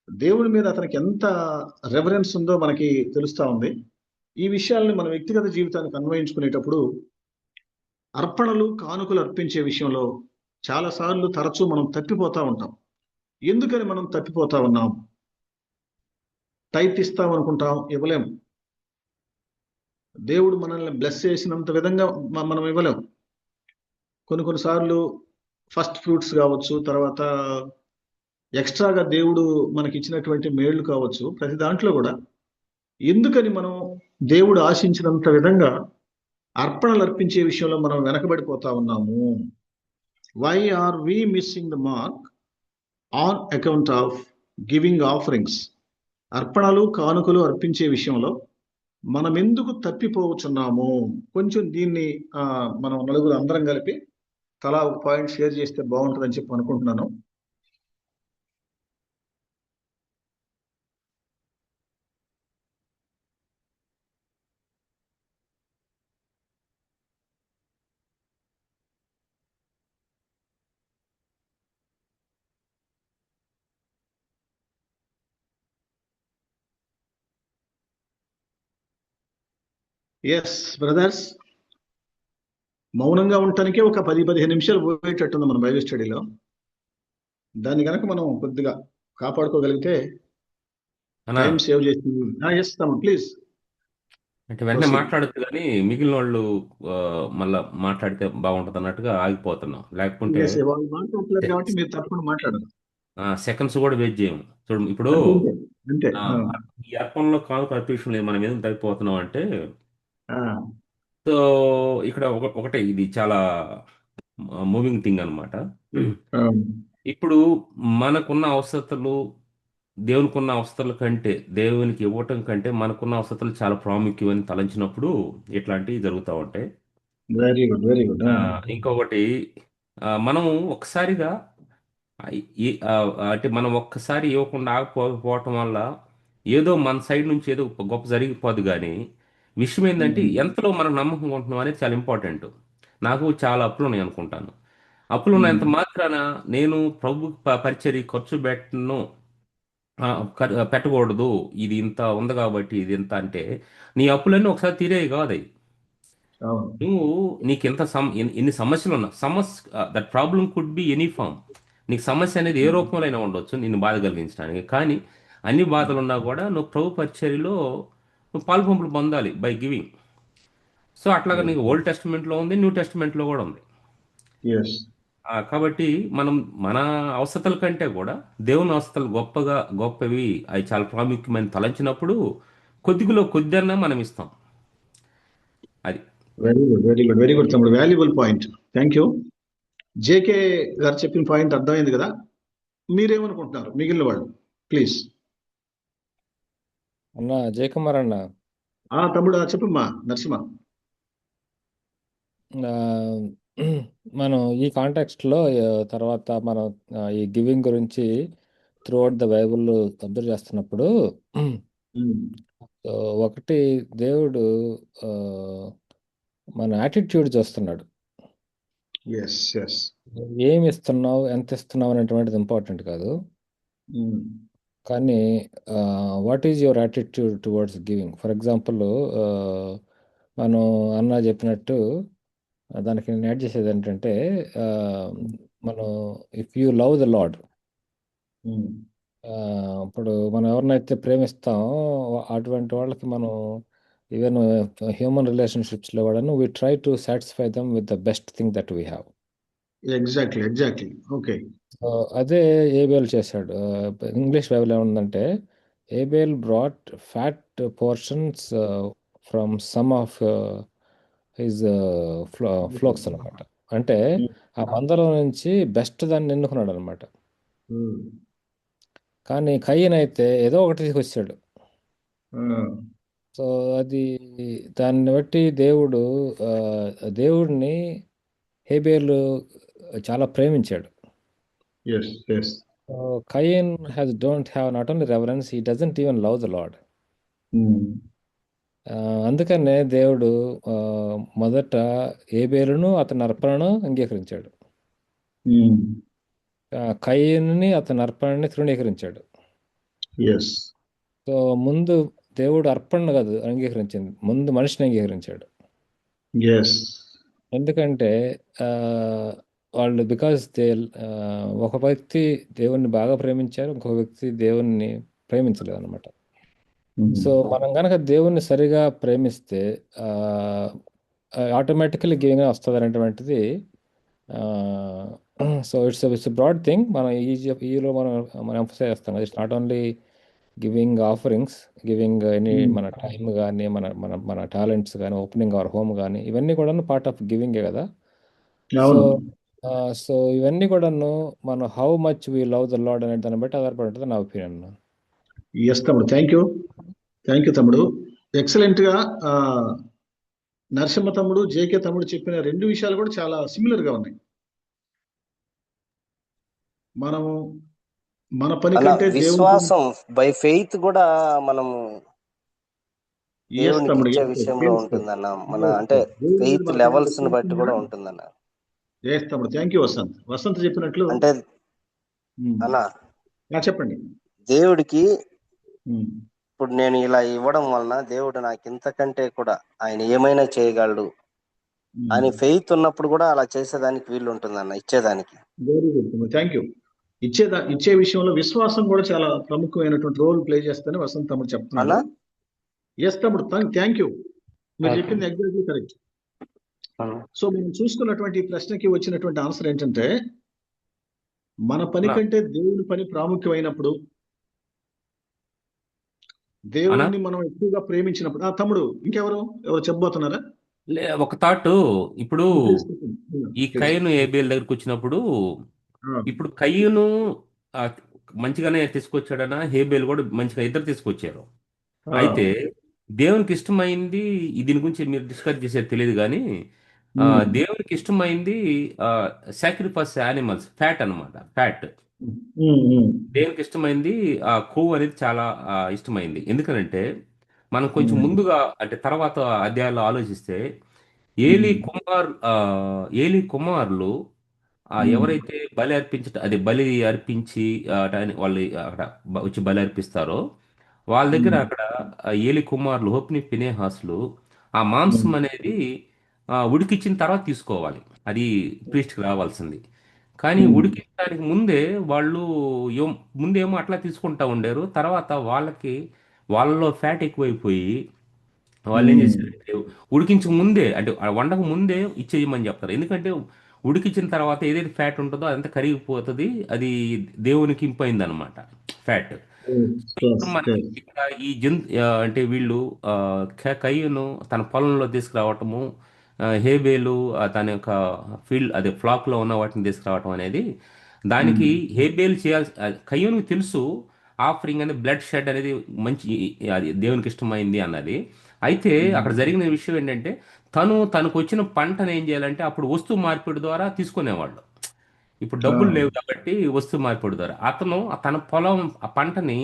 దేవుని మీద అతనికి ఎంత రెవరెన్స్ ఉందో మనకి తెలుస్తా ఉంది. ఈ విషయాల్ని మన వ్యక్తిగత జీవితానికి అన్వయించుకునేటప్పుడు అర్పణలు కానుకలు అర్పించే విషయంలో చాలాసార్లు తరచూ మనం తప్పిపోతా ఉంటాం. ఎందుకని మనం తప్పిపోతా ఉన్నాం? టైత్ ఇస్తాం అనుకుంటాం, ఇవ్వలేం. దేవుడు మనల్ని బ్లెస్ చేసినంత విధంగా మనం ఇవ్వలేం. కొన్నిసార్లు ఫస్ట్ ఫ్రూట్స్ కావచ్చు, తర్వాత ఎక్స్ట్రాగా దేవుడు మనకి ఇచ్చినటువంటి మేళ్లు కావచ్చు, ప్రతి దాంట్లో కూడా ఎందుకని మనం దేవుడు ఆశించినంత విధంగా అర్పణలు అర్పించే విషయంలో మనం వెనకబడిపోతా ఉన్నాము? Why are we missing the mark on account of giving offerings? అర్పణలు కానుకలు అర్పించే విషయంలో మనం ఎందుకు తప్పిపోవచ్చున్నాము? కొంచెం దీన్ని మనం నలుగురు అందరం కలిపి తలా ఒక పాయింట్ షేర్ చేస్తే బాగుంటుందని చెప్పి అనుకుంటున్నాను. ఎస్ బ్రదర్స్, మౌనంగా ఉండటానికే ఒక 10-15 నిమిషాలు పోయేటట్టుంది మన బైబిల్ స్టడీలో. దాన్ని కనుక మనం కొద్దిగా కాపాడుకోగలిగితే అన్నా టైం సేవ్ చేస్తుంది. ఎస్ తమ్ముడు, ప్లీజ్ అంటే వెంటనే ప్రొసీడ్. మాట్లాడచ్చు, కానీ మిగిలిన వాళ్ళు మళ్ళా మాట్లాడితే బాగుంటుంది అన్నట్టుగా ఆగిపోతున్నాం. లేకుంటే వాళ్ళు మాట్లాడలేదు కాబట్టి మీరు తప్పకుండా మాట్లాడదు. సెకండ్స్ కూడా వెయిట్ చేయము. చూడు ఇప్పుడు అంతే అంతే. ఆ, ఈ అర్పణలో కానుక అర్పించడం లేదు, మనం ఎందుకు తగ్గిపోతున్నాం అంటే, ఆ, సో ఇక్కడ ఒకటే ఇది చాలా మూవింగ్ థింగ్ అనమాట. ఆ, ఇప్పుడు మనకున్న అవసరతలు దేవునికి ఉన్న అవసరాల కంటే, దేవునికి ఇవ్వటం కంటే మనకున్న అవసరాలు చాలా ప్రాముఖ్యమని తలంచినప్పుడు ఇట్లాంటివి జరుగుతూ ఉంటాయి. Very good, very good. ఇంకొకటి, మనం ఒక్కసారిగా ఆ, అంటే మనం ఒక్కసారి ఇవ్వకుండా ఆగిపోవటం వల్ల ఏదో మన సైడ్ నుంచి ఏదో గొప్ప జరిగిపోదు. కానీ విషయం ఏంటంటే ఎంతలో మనం నమ్మకం ఉంటున్నాం అనేది చాలా ఇంపార్టెంట్. నాకు చాలా అప్పులు ఉన్నాయి అనుకుంటాను. అప్పులు ఉన్నంత మాత్రాన నేను ప్రభు పరిచర్య ఖర్చు పెట్టకూడదు, ఇది ఇంత ఉంది కాబట్టి ఇది ఇంత అంటే, నీ అప్పులన్నీ ఒకసారి తీరేవి కాదు అవి. అవును. నువ్వు నీకు ఎంత ఎన్ని సమస్యలు ఉన్నా, that problem could be any form. నీకు సమస్య అనేది ఏ రూపంలో అయినా ఉండొచ్చు నిన్ను బాధ కలిగించడానికి. కానీ అన్ని బాధలు ఉన్నా కూడా నువ్వు ప్రభు పరిచర్యలో నువ్వు పాల్పంపులు పొందాలి బై గివింగ్. సో అట్లాగా నీకు ఓల్డ్ టెస్టిమెంట్లో ఉంది, న్యూ టెస్టిమెంట్లో కూడా ఉంది. ఎస్. కాబట్టి మనం మన అవసరాల కంటే కూడా దేవుని అవసరాలు గొప్పవి, అవి చాలా ప్రాముఖ్యమైన తలంచినప్పుడు కొద్దిలో కొద్దిన్నా మనం ఇస్తాం. అది very good, very good, very good తమ్ముడు. Valuable point. Thank you. JK గారు చెప్పిన పాయింట్ అర్థమైంది కదా? మీరేమనుకుంటున్నారు మిగిలిన వాళ్ళు? ప్లీజ్. అన్న జయకుమార్ అన్న, తమ్ముడు చెప్పమ్మా నరసింహ. ఆ, మనం ఈ కాంటెక్స్ట్లో తర్వాత మనం ఈ గివింగ్ గురించి through out the Bible observe చేస్తున్నప్పుడు ఉమ్, సో, ఒకటి దేవుడు ఆ, మన యాటిట్యూడ్ చూస్తున్నాడు. ఎస్ ఎస్ ఏమి ఇస్తున్నావు, ఎంత ఇస్తున్నావు అనేటువంటిది ఇంపార్టెంట్ కాదు. ఉమ్, కానీ what is your attitude towards giving? For example, మనం అన్న చెప్పినట్టు దానికి నేను యాడ్ చేసేది ఏంటంటే, ఆ, మనం if you love the Lord, um, ఇప్పుడు మనం ఎవరినైతే ప్రేమిస్తామో అటువంటి వాళ్ళకి మనం ఈవెన్ హ్యూమన్ రిలేషన్షిప్స్లో కూడా we try to satisfy them with the best thing that we have. Exactly exactly okay. So అదే ఏబేల్ చేశాడు. ఇంగ్లీష్ బైబిల్ ఏముందంటే, Abel brought fat portions from some of his flocks అనమాట. అంటే ఆ మందలో నుంచి బెస్ట్ దాన్ని ఎన్నుకున్నాడు అనమాట. కానీ కయ్యన్ అయితే ఏదో ఒకటి తీసుకొచ్చాడు. సో అది దాన్ని బట్టి దేవుడిని హేబేలు చాలా ప్రేమించాడు. Yes yes so Cain don't have not only reverence, he doesn't even love the Lord. అందుకనే దేవుడు ఆ, మొదట ఏబేలును అతని అర్పణను అంగీకరించాడు, కయ్యని అతని అర్పణని తృణీకరించాడు. ఎస్ సో ముందు దేవుడు అర్పణను కాదు అంగీకరించింది, ముందు మనిషిని అంగీకరించాడు. ఎస్ ఎందుకంటే ఆ, వాళ్ళు బికాస్ ఒక వ్యక్తి దేవుణ్ణి బాగా ప్రేమించారు, ఇంకొక వ్యక్తి దేవుణ్ణి ప్రేమించలేదు అనమాట. సో మనం కనుక దేవుణ్ణి సరిగా ప్రేమిస్తే ఆటోమేటికలీ గివింగ్ వస్తుంది అనేటువంటిది. So it's broad thing. మనం ఈలో మనం ఎంఫసైజ్ చేస్తాం. It's not only giving offerings, giving any మన టైం కానీ మన మన మన టాలెంట్స్ కానీ, ఓపెనింగ్ అవర్ హోమ్ కానీ, ఇవన్నీ కూడా పార్ట్ ఆఫ్ గివింగే కదా. సో అవును. సో ఇవన్నీ కూడాను మనం how much we love the lord అనే దాన్ని బట్టి ఆధారపడి ఉంటుంది నా ఒపీనియన్. ఎస్ తమ్ముడు, థ్యాంక్ యూ తమ్ముడు. ఎక్సలెంట్ గా నరసింహ తమ్ముడు, జేకే తమ్ముడు చెప్పిన రెండు విషయాలు కూడా చాలా సిమిలర్ గా ఉన్నాయి. మనము మన పని అలా కంటే దేవుని విశ్వాసం బై ఫెయిత్ కూడా మనము ఎస్ దేవునికి తమ్ముడు, ఇచ్చే yes, విషయంలో yes, ఉంటుందన్న, మన yes, అంటే దేవుని మీద ఫెయిత్ మన లెవెల్స్ ని బట్టి పూర్తిగా కూడా ఉంటుందన్న. ఎస్ తమ్ముడు, థ్యాంక్ యూ వసంత్ చెప్పినట్లు. అంటే ఉమ్, అన్న చెప్పండి. దేవుడికి ఉమ్, ఇప్పుడు నేను ఇలా ఇవ్వడం వలన దేవుడు నాకు ఇంతకంటే కూడా ఆయన ఏమైనా చేయగలడు అని ఫెయిత్ ఉన్నప్పుడు కూడా అలా చేసేదానికి వీలు ఉంటుందన్న, ఇచ్చేదానికి. వెరీ గుడ్ తమ్ముడు, థ్యాంక్ యూ. ఇచ్చే విషయంలో విశ్వాసం కూడా చాలా ప్రముఖమైనటువంటి రోల్ ప్లే చేస్తేనే వసంత్ తమ్ముడు చెప్తున్నాడు. అన్నా ఎస్ తమ్ముడు, థ్యాంక్ యూ. మీరు Okay. చెప్పింది ఎగ్జాక్ట్లీ కరెక్ట్. అన్న. సో మనం చూసుకున్నటువంటి ఈ ప్రశ్నకి వచ్చినటువంటి ఆన్సర్ ఏంటంటే, మన పని అన్నా. కంటే దేవుని పని ప్రాముఖ్యమైనప్పుడు, అనా దేవుణ్ణి మనం ఎక్కువగా ప్రేమించినప్పుడు. తమ్ముడు ఇంకెవరు చెప్పబోతున్నారా? ఒక థాట్. ఇప్పుడు Please చెప్పండి. ఈ Please. కయ్యను ఏబేల్ దగ్గరికి వచ్చినప్పుడు, ఇప్పుడు కయ్యను ఆ, మంచిగానే తీసుకొచ్చాడనా, హేబేల్ కూడా మంచిగా ఇద్దరు తీసుకొచ్చారు. అయితే దేవునికి ఇష్టమైంది, దీని గురించి మీరు డిస్కస్ చేసేది తెలియదు కానీ దేవునికి ఇష్టమైంది సాక్రిఫైస్ యానిమల్స్, ఫ్యాట్ అన్నమాట. ఫ్యాట్ దేవునికి ఇష్టమైంది, ఆ కొవ్వు అనేది చాలా ఇష్టమైంది. ఎందుకనంటే మనం కొంచెం ముందుగా అంటే తర్వాత అధ్యాయాల్లో ఆలోచిస్తే ఏలి కుమారులు ఎవరైతే బలి బలి అర్పించి వాళ్ళు అక్కడ వచ్చి బలి అర్పిస్తారో వాళ్ళ దగ్గర అక్కడ ఏలి కుమారులు హోప్ని ఫినేహాసులు ఆ మాంసం అనేది ఉడికిచ్చిన తర్వాత తీసుకోవాలి. అది ప్రీస్ట్కి రావాల్సింది. కానీ ఉడికించడానికి ముందే వాళ్ళు ముందేమో అట్లా తీసుకుంటా ఉండారు. తర్వాత వాళ్ళలో ఫ్యాట్ ఎక్కువైపోయి వాళ్ళు ఏం చేశారంటే ఉడికించక ముందే, అంటే వండక ముందే ఇచ్చేయమని చెప్తారు. ఎందుకంటే ఉడికించిన తర్వాత ఏదైతే ఫ్యాట్ ఉంటుందో అదంతా కరిగిపోతుంది, అది దేవునికి ఇంపైంది అనమాట ఫ్యాట్. ఇప్పుడు మనకి ఇక్కడ ఈ అంటే వీళ్ళు కయ్యను తన పొలంలో తీసుకురావటము, హేబేలు తన యొక్క ఫీల్డ్ అదే ఫ్లాక్ లో ఉన్న వాటిని తీసుకురావటం అనేది, దానికి హేబేలు చేయాల్సి కయ్యనుకి తెలుసు ఆఫరింగ్ అనేది బ్లడ్ షెడ్ అనేది మంచి అది దేవునికి ఇష్టమైంది అన్నది. అయితే అక్కడ జరిగిన విషయం ఏంటంటే తనకు వచ్చిన పంటను ఏం చేయాలంటే అప్పుడు వస్తు మార్పిడి ద్వారా తీసుకునేవాళ్ళు. ఇప్పుడు ఆ, డబ్బులు లేవు కాబట్టి వస్తు మార్పిడి ద్వారా అతను తన పొలం ఆ పంటని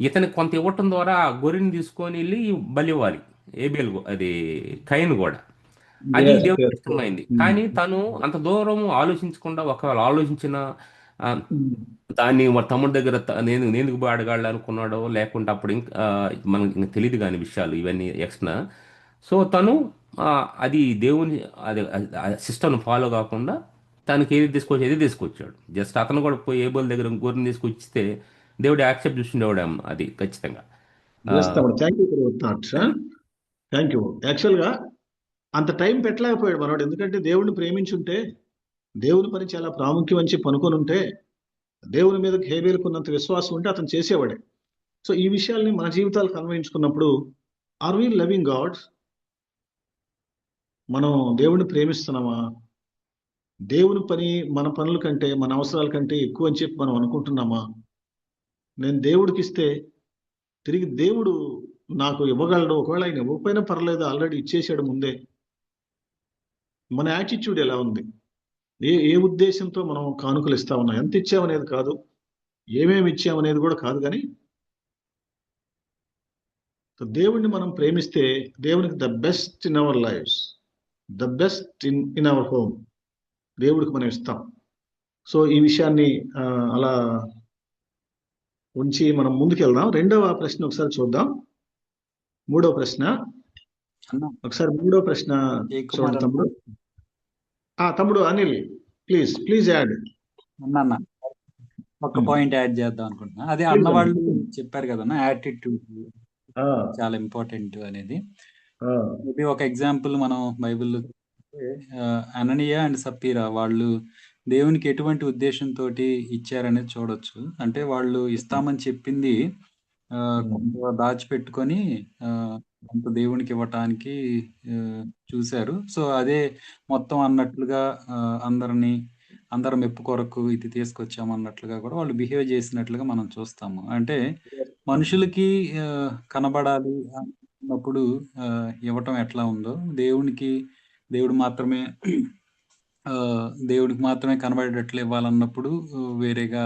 ఇతనికి కొంత ఇవ్వటం ద్వారా ఆ గొర్రెని తీసుకొని వెళ్ళి బలి ఇవ్వాలి. అది కయను కూడా అది yes, దేవునికి yes, yes. ఇష్టమైంది. కానీ తను అంత దూరం ఆలోచించకుండా ఒకవేళ ఆలోచించిన ఆ, దాన్ని మా తమ్ముడి దగ్గర నేను ఎందుకు పోయి అడగాలి అనుకున్నాడో లేకుంటే అప్పుడు ఇంకా మనకి ఇంకా తెలియదు కాని విషయాలు ఇవన్నీ ఎక్స్ట్రా. సో తను ఆ, అది దేవుని అది సిస్టమ్ ఫాలో కాకుండా తనకి ఏది తీసుకొచ్చి ఏది తీసుకొచ్చాడు. జస్ట్ అతను కూడా పోయి ఏబుల్ దగ్గర గొర్రెని తీసుకొచ్చిస్తే దేవుడు యాక్సెప్ట్ చూసిండేవాడు అది ఖచ్చితంగా. ఆ, Yes, తమ్ముడు, thank you for your thoughts. Thank you. యాక్చువల్గా అంత టైం పెట్టలేకపోయాడు మనవాడు, ఎందుకంటే దేవుడిని ప్రేమించుంటే, దేవుని పని చాలా ప్రాముఖ్యం అని చెప్పి అనుకొని ఉంటే, దేవుని మీద హేబేలుకున్నంత విశ్వాసం ఉంటే అతను చేసేవాడే. సో ఈ విషయాల్ని మన జీవితాలకు అన్వయించుకున్నప్పుడు, ఆర్ వి లవింగ్ గాడ్? మనం దేవుడిని ప్రేమిస్తున్నామా? దేవుని పని మన పనుల కంటే, మన అవసరాల కంటే ఎక్కువ అని చెప్పి మనం అనుకుంటున్నామా? నేను దేవుడికి ఇస్తే తిరిగి దేవుడు నాకు ఇవ్వగలడు, ఒకవేళ ఆయన ఇవ్వకపోయినా పర్లేదు, ఆల్రెడీ ఇచ్చేసాడు ముందే. మన యాటిట్యూడ్ ఎలా ఉంది? ఏ ఏ ఉద్దేశంతో మనం కానుకలు ఇస్తా ఉన్నాం? ఎంత ఇచ్చామనేది కాదు, ఏమేమి ఇచ్చామనేది కూడా కాదు, కానీ దేవుణ్ణి మనం ప్రేమిస్తే దేవునికి the best in our lives, the best in our home దేవుడికి మనం ఇస్తాం. సో ఈ విషయాన్ని అలా ఉంచి మనం ముందుకెళ్దాం. రెండవ ప్రశ్న ఒకసారి చూద్దాం. మూడవ ప్రశ్న అన్న ఒకసారి మూడవ ప్రశ్న ఏ కుమార్ చూడండి అన్న తమ్ముడు. తమ్ముడు అనిల్, ప్లీజ్ ప్లీజ్ యాడ్. అన్న అన్న ఒక పాయింట్ యాడ్ చేద్దాం అనుకుంటున్నా. అదే ప్లీజ్ అన్న అన్న. వాళ్ళు చెప్పారు కదన్న, యాటిట్యూడ్ చాలా ఇంపార్టెంట్ అనేది. మేబీ ఒక ఎగ్జాంపుల్ మనం బైబిల్లో అననీయ అండ్ సప్పీరా వాళ్ళు దేవునికి ఎటువంటి ఉద్దేశంతో ఇచ్చారనేది చూడొచ్చు. అంటే వాళ్ళు ఇస్తామని చెప్పింది కొంత దాచిపెట్టుకొని కొంత దేవునికి ఇవ్వటానికి చూశారు. సో అదే మొత్తం అన్నట్లుగా అందరం మెప్పు కొరకు ఇది తీసుకొచ్చామన్నట్లుగా కూడా వాళ్ళు బిహేవ్ చేసినట్లుగా మనం చూస్తాము. అంటే మనుషులకి కనబడాలి అన్నప్పుడు ఇవ్వటం ఎట్లా ఉందో, దేవుడు మాత్రమే దేవుడికి మాత్రమే కనబడేటట్లు ఇవ్వాలన్నప్పుడు వేరేగా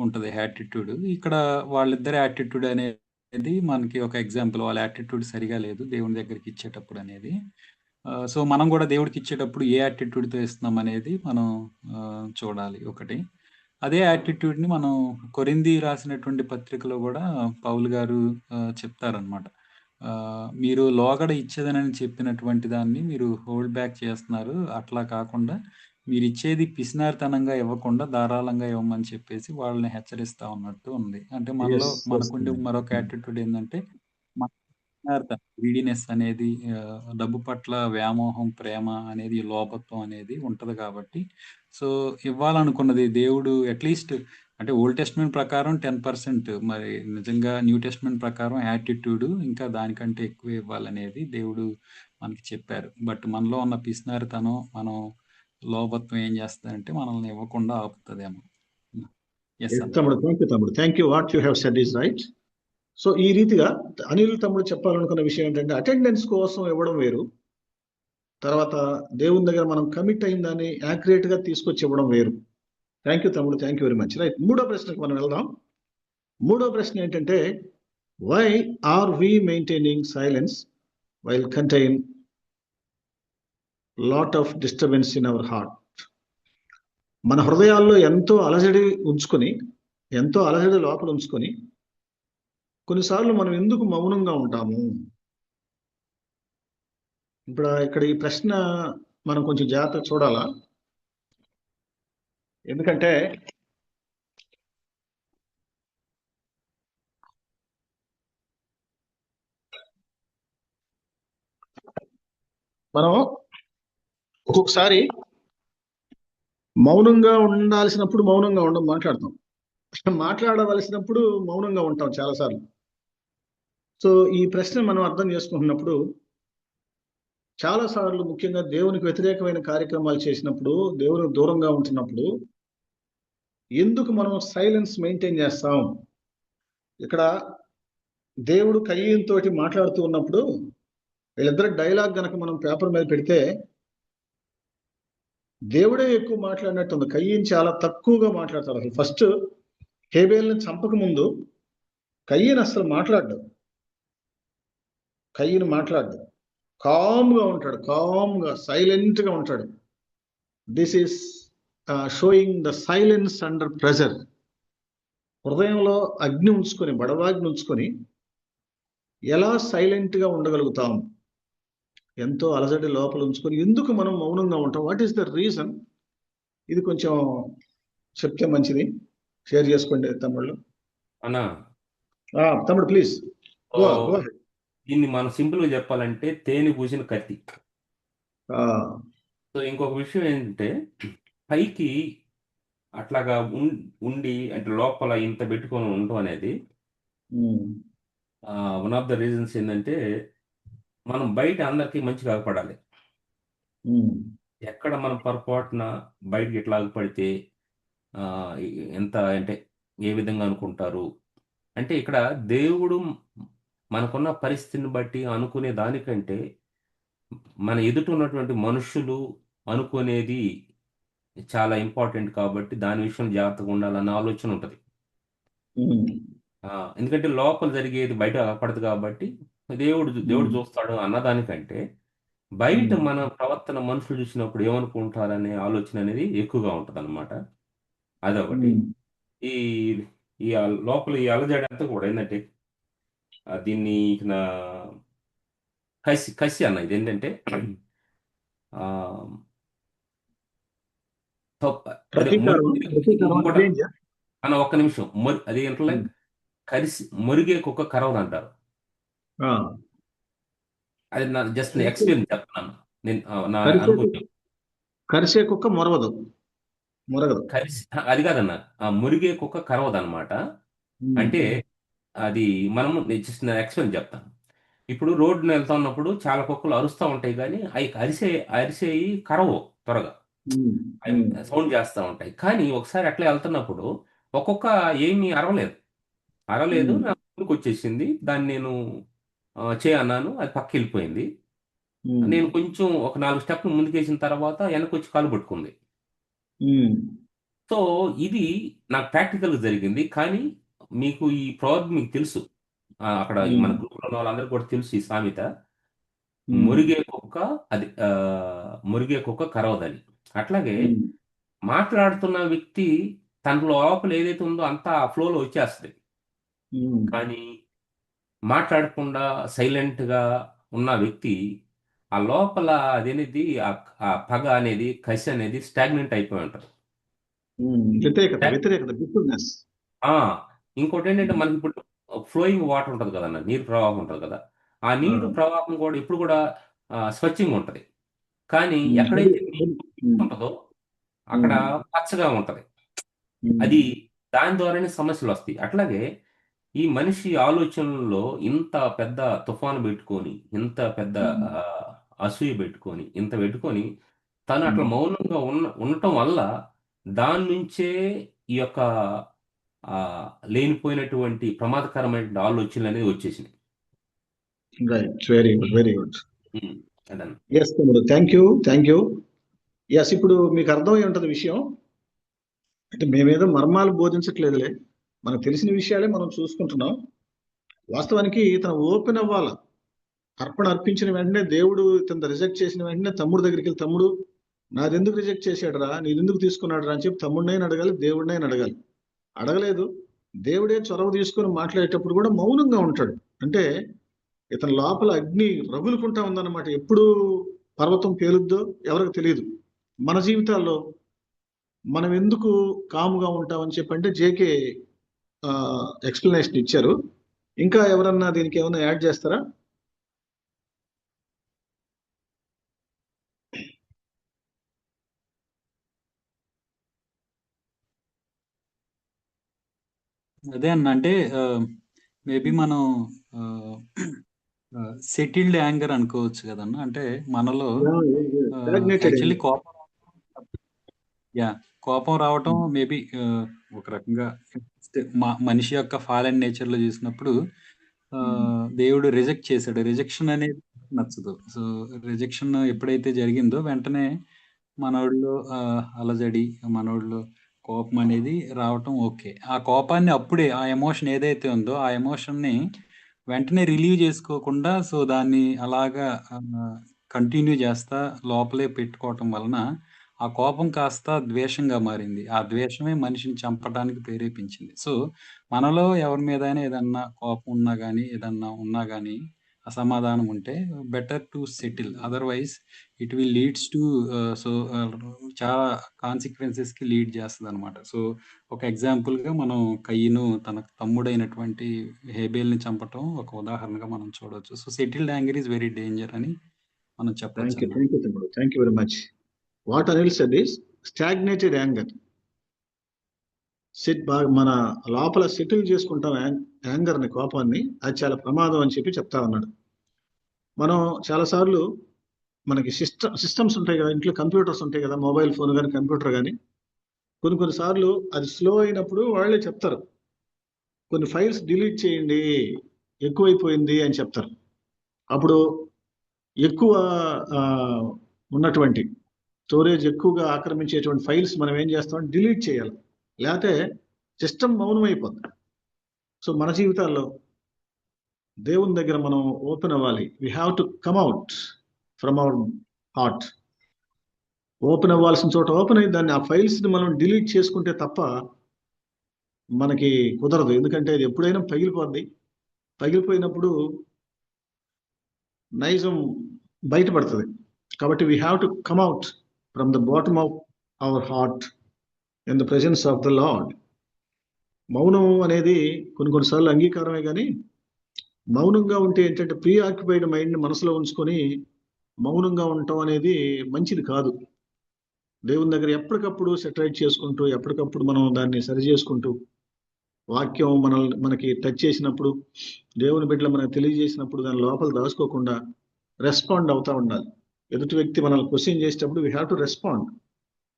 ఉంటది యాటిట్యూడ్. ఇక్కడ వాళ్ళిద్దరి యాటిట్యూడ్ అనేది మనకి ఒక ఎగ్జాంపుల్. వాళ్ళ యాటిట్యూడ్ సరిగా లేదు దేవుని దగ్గరికి ఇచ్చేటప్పుడు అనేది. సో మనం కూడా దేవుడికి ఇచ్చేటప్పుడు ఏ యాటిట్యూడ్తో ఇస్తున్నాం అనేది మనం చూడాలి ఒకటి. అదే యాటిట్యూడ్ని మనం కొరింథీ రాసినటువంటి పత్రికలో కూడా పౌలు గారు చెప్తారనమాట. మీరు లోగడ ఇచ్చేదనని చెప్పినటువంటి దాన్ని మీరు హోల్డ్ బ్యాక్ చేస్తున్నారు. అట్లా కాకుండా మీరు ఇచ్చేది పిసినారితనంగా ఇవ్వకుండా ధారాళంగా ఇవ్వమని చెప్పేసి వాళ్ళని హెచ్చరిస్తా ఉన్నట్టు ఉంది. అంటే మనకుండే మరొక యాటిట్యూడ్ ఏంటంటే గ్రీడీనెస్ అనేది, డబ్బు పట్ల వ్యామోహం, ప్రేమ అనేది, లోపత్వం అనేది ఉంటది కాబట్టి, సో ఇవ్వాలనుకున్నది దేవుడు అట్లీస్ట్ అంటే ఓల్డ్ టెస్ట్మెంట్ ప్రకారం 10%, మరి నిజంగా న్యూ టెస్ట్మెంట్ ప్రకారం యాటిట్యూడ్ ఇంకా దానికంటే ఎక్కువ ఇవ్వాలనేది దేవుడు మనకి చెప్పారు. బట్ మనలో ఉన్న పిసినారితనం, మనం లోపత్వం ఏం చేస్తుందంటే మనల్ని ఇవ్వకుండా ఆపుతుందేమో. ఎస్ అన్న. తమ్ముడు, థ్యాంక్ యూ తమ్ముడు, thank you. What you have said is right. So ఈ రీతిగా అనిల్ తమ్ముడు చెప్పాలనుకున్న విషయం ఏంటంటే, అటెండెన్స్ కోసం ఇవ్వడం వేరు, తర్వాత దేవుని దగ్గర మనం కమిట్ అయిన దాన్ని యాక్యురేట్ గా తీసుకొచ్చి ఇవ్వడం వేరు. థ్యాంక్ యూ తమ్ముడు, thank you very much. Right, మూడో ప్రశ్నకు మనం వెళ్దాం. మూడో ప్రశ్న ఏంటంటే, why are we maintaining silence while contain lot of disturbance in our heart? మన హృదయాల్లో ఎంతో అలజడి లోపల ఉంచుకొని కొన్నిసార్లు మనం ఎందుకు మౌనంగా ఉంటాము? ఇక్కడ ఈ ప్రశ్న మనం కొంచెం జాగ్రత్తగా చూడాలా. ఎందుకంటే మనం ఒక్కొక్కసారి మౌనంగా ఉండాల్సినప్పుడు మౌనంగా మాట్లాడతాం, మాట్లాడవలసినప్పుడు మౌనంగా ఉంటాం చాలాసార్లు. సో ఈ ప్రశ్న మనం అర్థం చేసుకుంటున్నప్పుడు, చాలాసార్లు ముఖ్యంగా దేవునికి వ్యతిరేకమైన కార్యక్రమాలు చేసినప్పుడు, దేవునికి దూరంగా ఉంటున్నప్పుడు ఎందుకు మనం సైలెన్స్ మెయింటైన్ చేస్తాం? ఇక్కడ దేవుడు కయ్యను తోటి మాట్లాడుతూ ఉన్నప్పుడు వీళ్ళిద్దరు డైలాగ్ గనక మనం పేపర్ మీద పెడితే, దేవుడే ఎక్కువ మాట్లాడినట్టుంది. కయ్యను చాలా తక్కువగా మాట్లాడతాడు. అసలు ఫస్ట్ హేబేల్ని చంపక ముందు కయ్యను అసలు మాట్లాడ్డు. కయ్యను మాట్లాడ్డు. కామ్గా ఉంటాడు, కామ్గా సైలెంట్గా ఉంటాడు. This is showing the silence under pressure. హృదయంలో అగ్ని ఉంచుకొని, బడవాగ్ని ఉంచుకొని ఎలా సైలెంట్గా ఉండగలుగుతాం, ఎంతో అలజడి లోపల ఉంచుకొని ఎందుకు మనం మౌనంగా ఉంటాం, వాట్ ఈస్ ద రీజన్? ఇది కొంచెం చెప్తే మంచిది. షేర్ చేసుకోండి తమ్ముళ్ళు. అన్నా తమ్ముడు please so go go ahead. దీన్ని మనం సింపుల్ గా చెప్పాలంటే తేనె పూసిన కత్తి. సో ఇంకొక విషయం ఏంటంటే పైకి అట్లాగా ఉండి అంటే లోపల ఇంత పెట్టుకొని ఉండటం అనేది వన్ ఆఫ్ ద రీజన్స్ ఏంటంటే మనం బయట అందరికీ మంచిగా ఆగపడాలి. ఎక్కడ మనం పొరపాటున బయటికి ఎట్లా ఆగపడితే ఎంత అంటే ఏ విధంగా అనుకుంటారు అంటే ఇక్కడ దేవుడు మనకున్న పరిస్థితిని బట్టి అనుకునే దానికంటే మన ఎదుట ఉన్నటువంటి మనుషులు అనుకునేది చాలా ఇంపార్టెంట్ కాబట్టి దాని విషయం జాగ్రత్తగా ఉండాలన్న ఆలోచన ఉంటుంది. ఎందుకంటే లోపల జరిగేది బయట పడదు కాబట్టి దేవుడు చూస్తాడు అన్నదానికంటే బయట మన ప్రవర్తన మనుషులు చూసినప్పుడు ఏమనుకుంటారనే ఆలోచన అనేది ఎక్కువగా ఉంటుంది అన్నమాట. అదొకటి. ఈ ఈ లోపల ఈ అలజడి అంతా కూడా ఏంటంటే దీన్ని నా కసి అన్న ఇది ఏంటంటే అన్న ఒక్క నిమిషం అది ఏంటంటే మురిగే కుక్క కరవదు అంటారు. అది జస్ట్ ఎక్స్పీరియన్స్ చెప్తున్నాను నేను నా అనుభూతి. కరిసే కుక్క మొరగదు. అది కాదన్న, మురిగే కుక్క కరవదు అనమాట. అంటే అది మనము జస్ట్ ఎక్స్పీరియన్స్ చెప్తాను. ఇప్పుడు రోడ్డున వెళ్తా ఉన్నప్పుడు చాలా కుక్కలు అరుస్తూ ఉంటాయి కానీ అవి అరిసేయి కరవు త్వరగా, అవి సౌండ్ చేస్తూ ఉంటాయి. కానీ ఒకసారి అట్లా వెళ్తున్నప్పుడు ఒక్కొక్క ఏమీ అరవలేదు నా ముందుకు వచ్చేసింది. దాన్ని నేను చేయన్నాను, అది పక్క వెళ్ళిపోయింది. నేను కొంచెం ఒక 4 స్టెప్లు ముందుకేసిన తర్వాత వెనక్కి వచ్చి కాలు పట్టుకుంది. సో ఇది నాకు ప్రాక్టికల్గా జరిగింది. కానీ మీకు ఈ ప్రాబ్లం మీకు తెలుసు, అక్కడ మన గ్రూప్లో ఉన్న వాళ్ళందరికీ కూడా తెలుసు ఈ సామెత, మురిగే కుక్క కరవదని. అట్లాగే మాట్లాడుతున్న వ్యక్తి తన లోపల ఏదైతే ఉందో అంతా ఫ్లోలో వచ్చేస్తుంది. కానీ మాట్లాడకుండా సైలెంట్గా ఉన్న వ్యక్తి ఆ లోపల అదేనేది ఆ పగ అనేది, కసి అనేది స్టాగ్నెంట్ అయిపోయి ఉంటుంది. ఇంకోటి ఏంటంటే మనకి ఇప్పుడు ఫ్లోయింగ్ వాటర్ ఉంటుంది కదన్న, నీరు ప్రవాహం ఉంటుంది కదా, ఆ నీరు ప్రవాహం కూడా ఇప్పుడు కూడా స్వచ్ఛంగా ఉంటుంది. కానీ ఎక్కడైతే నీరు ఉంటుందో అక్కడ పచ్చగా ఉంటది. అది దాని ద్వారానే సమస్యలు వస్తాయి. అట్లాగే ఈ మనిషి ఆలోచనలో ఇంత పెద్ద తుఫాను పెట్టుకొని, ఇంత పెద్ద అసూయ పెట్టుకొని, ఇంత పెట్టుకొని తను అట్లా మౌనంగా ఉండటం వల్ల దాని నుంచే ఈ యొక్క లేనిపోయినటువంటి ప్రమాదకరమైన ఆలోచనలు అనేది వచ్చేసినాయి. Very good, very good. Thank you. Yes, ఇప్పుడు మీకు అర్థమై ఉంటుంది విషయం. అంటే మేమేదో మర్మాలు బోధించట్లేదులే, మనకు తెలిసిన విషయాలే మనం చూసుకుంటున్నాం. వాస్తవానికి ఇతను ఓపెన్ అవ్వాల. అర్పణ అర్పించిన వెంటనే దేవుడు ఇతను రిజెక్ట్ చేసిన వెంటనే తమ్ముడు దగ్గరికి వెళ్ళి, తమ్ముడు నాది ఎందుకు రిజెక్ట్ చేశాడు రా, నీది ఎందుకు తీసుకున్నాడు రా అని చెప్పి తమ్ముడినైనా అడగాలి, దేవుడినైనా అడగాలి. అడగలేదు. దేవుడే చొరవ తీసుకొని మాట్లాడేటప్పుడు కూడా మౌనంగా ఉంటాడు. అంటే ఇతని లోపల అగ్ని రగులుకుంటా ఉందన్నమాట. ఎప్పుడు పర్వతం పేలుద్దో ఎవరికి తెలియదు. మన జీవితాల్లో మనం ఎందుకు కాముగా ఉంటామని చెప్పంటే జేకే ఎక్స్ప్లెనేషన్ ఇచ్చారు. ఇంకా ఎవరన్నా దీనికి ఏమైనా యాడ్ చేస్తారా? అదే అన్న, అంటే మేబీ మనం సెటిల్డ్ యాంగర్ అనుకోవచ్చు కదన్న. అంటే మనలో యాక్చువల్లీ కోపం రావటం మేబీ ఒక రకంగా మనిషి యొక్క ఫాలెన్ నేచర్ లో చూసినప్పుడు దేవుడు రిజెక్ట్ చేశాడు. రిజెక్షన్ అనేది నచ్చదు. సో రిజెక్షన్ ఎప్పుడైతే జరిగిందో వెంటనే మనోళ్ళు అలజడి, మనోళ్ళు కోపం అనేది రావటం ఓకే. ఆ కోపాన్ని అప్పుడే ఆ ఎమోషన్ ఏదైతే ఉందో ఆ ఎమోషన్‌ని వెంటనే రిలీవ్ చేసుకోకుండా సో, దాన్ని అలాగా కంటిన్యూ చేస్తా లోపలే పెట్టుకోవటం వలన ఆ కోపం కాస్త ద్వేషంగా మారింది. ఆ ద్వేషమే మనిషిని చంపడానికి ప్రేరేపించింది. సో, మనలో ఎవరి మీదైనా ఏదన్నా కోపం ఉన్నా గానీ, ఏదన్నా ఉన్నా గానీ, అసమాధానం ఉంటే better to settle. Otherwise it will leads to so, చాలా కాన్సిక్వెన్సెస్‌కి లీడ్ చేస్తదనమాట. సో, ఒక ఎగ్జాంపుల్‌గా మనం కయీను తన తమ్ముడైనటువంటి హేబెల్‌ని చంపటం ఒక ఉదాహరణగా మనం చూడొచ్చు. So, settled anger is very danger అని మనం చెప్పొచ్చన్నమాట. థ్యాంక్ యూ తమ్ముడు, thank you very much. What Anil said is stagnated anger. మన లోపల సెటిల్ చేసుకుంటాం యాంగర్ ని, కోపాన్ని. అది చాలా ప్రమాదం అని చెప్పి చెప్తా ఉన్నాడు. మనం చాలాసార్లు మనకి సిస్టమ్స్ ఉంటాయి కదా, ఇంట్లో కంప్యూటర్స్ ఉంటాయి కదా, మొబైల్ ఫోన్ కానీ కంప్యూటర్ కానీ, కొన్ని సార్లు అది స్లో అయినప్పుడు వాళ్ళే చెప్తారు, కొన్ని ఫైల్స్ డిలీట్ చేయండి ఎక్కువైపోయింది అని చెప్తారు. అప్పుడు ఎక్కువ ఉన్నటువంటి స్టోరేజ్ ఎక్కువగా ఆక్రమించేటువంటి ఫైల్స్ మనం ఏం చేస్తాం, డిలీట్ చేయాలి, లేకపోతే సిస్టమ్ మౌనం అయిపోతుంది. సో మన జీవితాల్లో దేవుని దగ్గర మనం ఓపెన్ అవ్వాలి. We have to come out from our heart. Open అవ్వాల్సిన చోట ఓపెన్ అయ్యి దాన్ని, ఆ ఫైల్స్ ని మనం డిలీట్ చేసుకుంటే తప్ప మనకి కుదరదు. ఎందుకంటే అది ఎప్పుడైనా పగిలిపోద్ది. పగిలిపోయినప్పుడు నైజం బయటపడుతుంది. కాబట్టి we have to come out from the bottom of our heart in the presence of the lord. మౌనం అనేది కొన్నిసార్లు అంగీకారమే, కానీ మౌనంగా ఉంటే ఏంటంటే ప్రీ ఆక్యుపైడ్ మైండ్ మనసులో ఉంచుకొని మౌనంగా ఉండటం అనేది మంచిది కాదు. దేవుని దగ్గర ఎప్పటికప్పుడు సెటరైట్ చేసుకుంటూ, ఎప్పటికప్పుడు మనం దాన్ని సరి చేసుకుంటూ, వాక్యం మనకి టచ్ చేసినప్పుడు, దేవుని బిడ్డలు మనకు తెలియజేసినప్పుడు దాని లోపల దాచుకోకుండా రెస్పాండ్ అవుతా ఉండాలి. ఎదుటి వ్యక్తి మనల్ని క్వశ్చన్ చేసేటప్పుడు వీ హ్యావ్ టు రెస్పాండ్.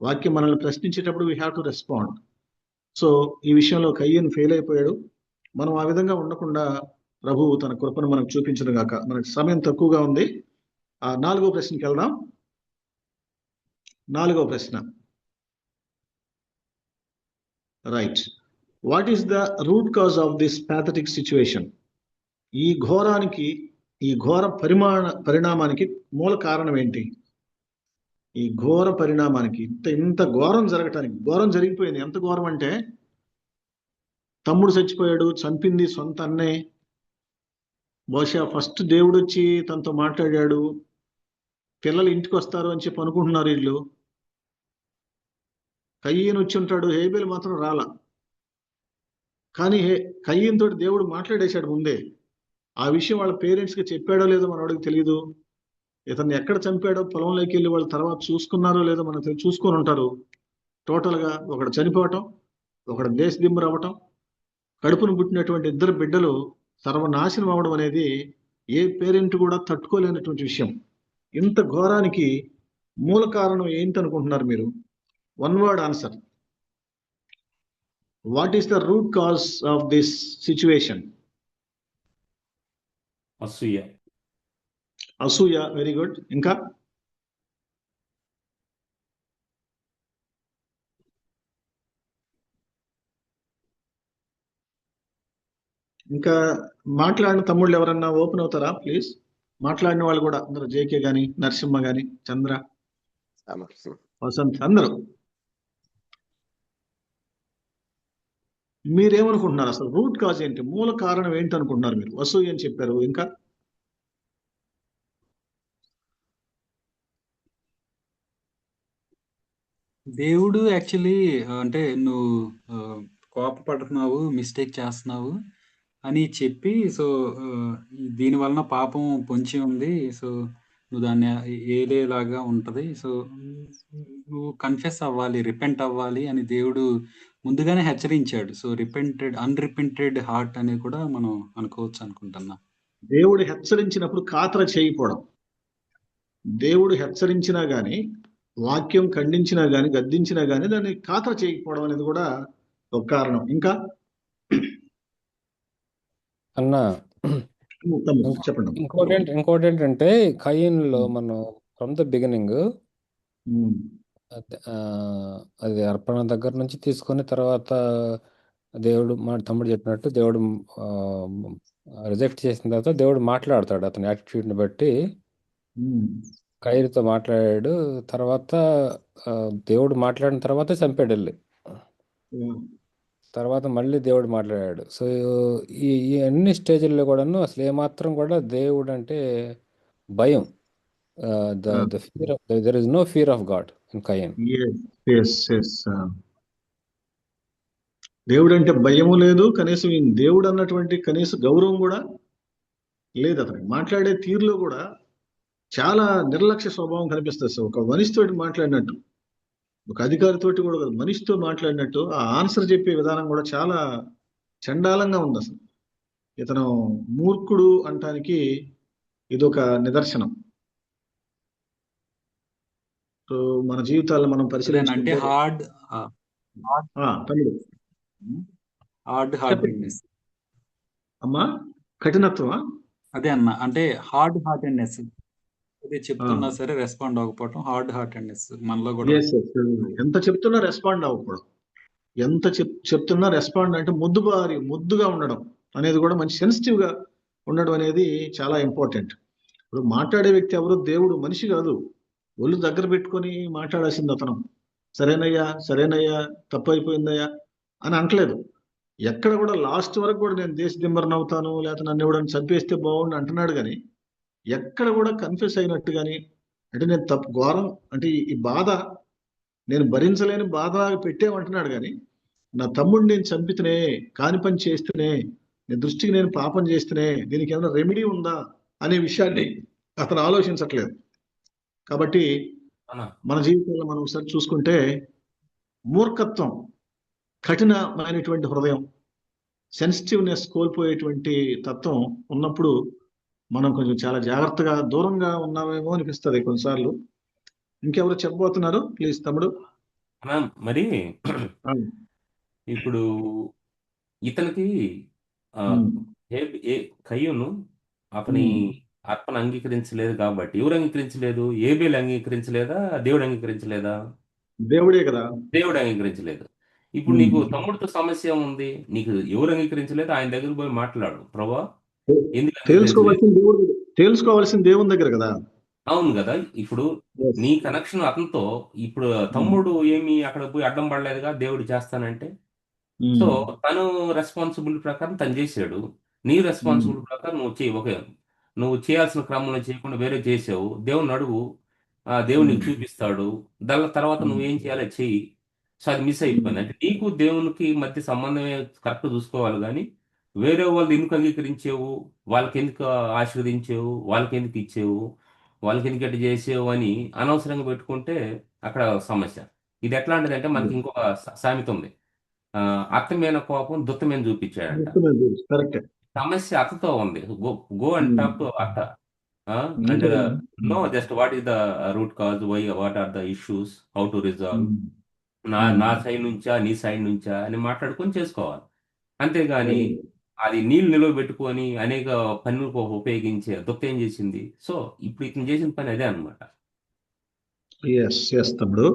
వాక్యం మనల్ని ప్రశ్నించేటప్పుడు we have to respond. So ఈ విషయంలో కయ్యను ఫెయిల్ అయిపోయాడు. మనం ఆ విధంగా ఉండకుండా ప్రభువు తన కృపను మనకు చూపించను గాక. మనకు సమయం తక్కువగా ఉంది. ఆ 4వ ప్రశ్నకి వెళ్దాం. 4వ ప్రశ్న, right. What is the root cause of this pathetic situation? ఈ ఘోర పరిణామానికి మూల కారణం ఏంటి? ఈ ఘోర పరిణామానికి, ఇంత ఘోరం జరగటానికి, ఘోరం జరిగిపోయింది. ఎంత ఘోరం అంటే తమ్ముడు చచ్చిపోయాడు, చంపింది సొంత అన్నే. బహుశా ఫస్ట్ దేవుడు వచ్చి తనతో మాట్లాడాడు, పిల్లలు ఇంటికి వస్తారు అని చెప్పి అనుకుంటున్నారు వీళ్ళు. కయ్యను వచ్చి ఉంటాడు, హేబెల్ మాత్రం రాలా. కానీ కయ్యన్ తోటి దేవుడు మాట్లాడేశాడు ముందే. ఆ విషయం వాళ్ళ పేరెంట్స్కి చెప్పాడో లేదో మనవాడికి తెలియదు. ఇతన్ని ఎక్కడ చంపాడో పొలంలోకి వెళ్ళి వాళ్ళు తర్వాత చూసుకున్నారో లేదో మనకు చూసుకొని ఉంటారు. టోటల్గా ఒకడు చనిపోవటం, ఒకడు దేశదిమ్మరు అవ్వటం, కడుపును పుట్టినటువంటి 2 బిడ్డలు సర్వనాశనం అవ్వడం అనేది ఏ పేరెంట్ కూడా తట్టుకోలేనటువంటి విషయం. ఇంత ఘోరానికి మూల కారణం ఏంటనుకుంటున్నారు మీరు? One word answer. What is the root cause of this situation? అసూయ. అసూయ, వెరీ గుడ్. ఇంకా మాట్లాడిన తమ్ముళ్ళు ఎవరన్నా ఓపెన్ అవుతారా ప్లీజ్? మాట్లాడిన వాళ్ళు కూడా అందరూ, జేకే గాని, నరసింహ గాని, చంద్ర, వసంత్, అందరూ మీరేమనుకుంటున్నారు? అసలు రూట్ కాజ్ ఏంటి? మూల కారణం ఏంటి అనుకుంటున్నారు మీరు? అసూయ అని చెప్పారు, ఇంకా దేవుడు యాక్చువల్లీ అంటే నువ్వు కోపపడుతున్నావు, మిస్టేక్ చేస్తున్నావు అని చెప్పి సో దీని వలన పాపం పొంచి ఉంది. సో నువ్వు దాన్ని ఏలేలాగా ఉంటది. సో నువ్వు కన్ఫెస్ అవ్వాలి, రిపెంట్ అవ్వాలి అని దేవుడు ముందుగానే హెచ్చరించాడు. సో అన్రిపెంటెడ్ హార్ట్ అని కూడా మనం అనుకోవచ్చు అనుకుంటున్నా. దేవుడు హెచ్చరించినప్పుడు కాతర చేయకపోవడం. దేవుడు హెచ్చరించినా గాని, వాక్యం ఖండించినా గాని, గద్దించినా గాని దాన్ని కాతర చేయకపోవడం అనేది కూడా ఒక కారణం. ఇంకా అన్న చెప్పండి. ఇంకోటి ఏంటంటే కయీన్లో మనం ఫ్రమ్ ద బిగినింగ్ అది అర్పణ దగ్గర నుంచి తీసుకొని తర్వాత దేవుడు మా తమ్ముడు చెప్పినట్టు దేవుడు రిజెక్ట్ చేసిన తర్వాత దేవుడు మాట్లాడతాడు అతని యాటిట్యూడ్ని బట్టి. కైరుతో మాట్లాడాడు, తర్వాత దేవుడు మాట్లాడిన తర్వాత చంపాడు వెళ్ళి. తర్వాత మళ్ళీ దేవుడు మాట్లాడాడు. సో ఈ అన్ని స్టేజ్ల్లో కూడాను అసలు ఏమాత్రం కూడా దేవుడు అంటే భయం. There is no fear of God in Cain. దేవుడు అంటే భయము లేదు, కనీసం ఈ దేవుడు అన్నటువంటి కనీస గౌరవం కూడా లేదు అతనికి. మాట్లాడే తీరులో కూడా చాలా నిర్లక్ష్య స్వభావం కనిపిస్తుంది. సార్ ఒక మనిషితోటి మాట్లాడినట్టు, ఒక అధికారితోటి కూడా కాదు, మనిషితో మాట్లాడినట్టు ఆ ఆన్సర్ చెప్పే విధానం కూడా చాలా చండాలంగా ఉంది. అసలు ఇతను మూర్ఖుడు అంటానికి ఇదొక నిదర్శనం. సో మన జీవితాల్లో మనం అంటే పరిశీలించుకుంటే హార్డ్ తమ్ముడు హార్టెడ్నెస్. అమ్మా, కఠినత్వమా? అదే అన్న, అంటే హార్డ్ హార్టెడ్నెస్. అదే చెప్తున్నా సరే రెస్పాండ్ అవ్వకపోవటం హార్డ్ హార్టెడ్నెస్ మనలో కూడా. ఎంత చెప్తున్నా రెస్పాండ్ అవ్వకూడదు. ఎంత చెప్తున్నా రెస్పాండ్ అంటే ముద్దుగా ఉండడం అనేది కూడా మంచి సెన్సిటివ్ గా ఉండడం అనేది చాలా ఇంపార్టెంట్. ఇప్పుడు మాట్లాడే వ్యక్తి ఎవరు? దేవుడు, మనిషి కాదు. ఒళ్ళు దగ్గర పెట్టుకొని మాట్లాడాల్సింది అతను. సరేనయ్యా తప్పు అయిపోయిందయ్యా అని అంటలేదు. ఎక్కడ కూడా లాస్ట్ వరకు కూడా నేను దేశ దిమ్మరని అవుతాను, లేకపోతే నన్ను ఎవడని చంపేస్తే బాగుండు అంటున్నాడు. కానీ ఎక్కడ కూడా కన్ఫ్యూస్ అయినట్టు కానీ, అంటే నేను తప్పు ఘోరం అంటే ఈ బాధ నేను భరించలేని బాధ పెట్టేమంటున్నాడు. కానీ నా తమ్ముడిని నేను చంపితేనే, కాని పని చేస్తేనే, నీ దృష్టికి నేను పాపం చేస్తేనే దీనికి ఏమైనా రెమెడీ ఉందా అనే విషయాన్ని అతను ఆలోచించట్లేదు. కాబట్టి మన జీవితంలో మనం ఒకసారి చూసుకుంటే మూర్ఖత్వం, కఠినమైనటువంటి హృదయం, సెన్సిటివ్నెస్ కోల్పోయేటువంటి తత్వం ఉన్నప్పుడు మనం కొంచెం చాలా జాగ్రత్తగా దూరంగా ఉన్నామేమో అనిపిస్తుంది కొన్నిసార్లు. ఇంకెవరు చెప్పబోతున్నారు? ప్లీజ్ తమ్ముడు. మరి ఇప్పుడు ఇతనికి కయ్యూను అతని అర్పణ అంగీకరించలేదు కాబట్టి, ఎవరు అంగీకరించలేదు? ఏబేలు అంగీకరించలేదా? దేవుడు అంగీకరించలేదా? దేవుడే కదా. దేవుడు అంగీకరించలేదు. ఇప్పుడు నీకు తమ్ముడితో సమస్య ఉంది, నీకు ఎవరు అంగీకరించలేదు, ఆయన దగ్గర పోయి మాట్లాడు. ప్రభా, తెలుసుకోవాల్సిన దేవుని దగ్గర కదా. అవును కదా. ఇప్పుడు నీ కనెక్షన్ అతనితో, ఇప్పుడు తమ్ముడు ఏమి అక్కడ పోయి అడ్డం పడలేదుగా దేవుడు చేస్తానంటే. సో తను రెస్పాన్సిబిలిటీ ప్రకారం తను చేశాడు. నీ రెస్పాన్సిబిలిటీ ప్రకారం నువ్వు చేయాల్సిన క్రమంలో చేయకుండా వేరే చేసావు. దేవుని అడుగు, దేవుడు నీకు చూపిస్తాడు. దాని తర్వాత నువ్వేం చేయాలో చెయ్యి. సో అది మిస్ అయిపోయింది. అంటే నీకు దేవునికి మధ్య సంబంధమే కరెక్ట్ చూసుకోవాలి. కానీ వేరే వాళ్ళు ఎందుకు అంగీకరించేవు, వాళ్ళకి ఎందుకు ఆశీర్వదించేవు, వాళ్ళకి ఎందుకు ఇచ్చేవు, వాళ్ళకి ఎందుకు ఎట్లా చేసేవు అని అనవసరంగా పెట్టుకుంటే అక్కడ సమస్య. ఇది ఎట్లాంటిదంటే మనకి ఇంకొక సామెత ఉంది, అత్తమైన కోపం దుత్తమైన చూపించాడంట. సమస్య అత్తతో ఉంది. గో అండ్ టాక్ టు అత్త. And know just what is the root cause, why, what are the issues, how to resolve, నా సైడ్ నుంచా నీ సైడ్ నుంచా అని మాట్లాడుకొని చేసుకోవాలి. అంతేగాని అది నీళ్ళు నిలువ పెట్టుకొని అనేక పనులకు ఉపయోగించే దుత్త ఏం చేసింది? సో ఇప్పుడు ఇతను చేసిన పని అదే అనమాట. తమ్ముడు,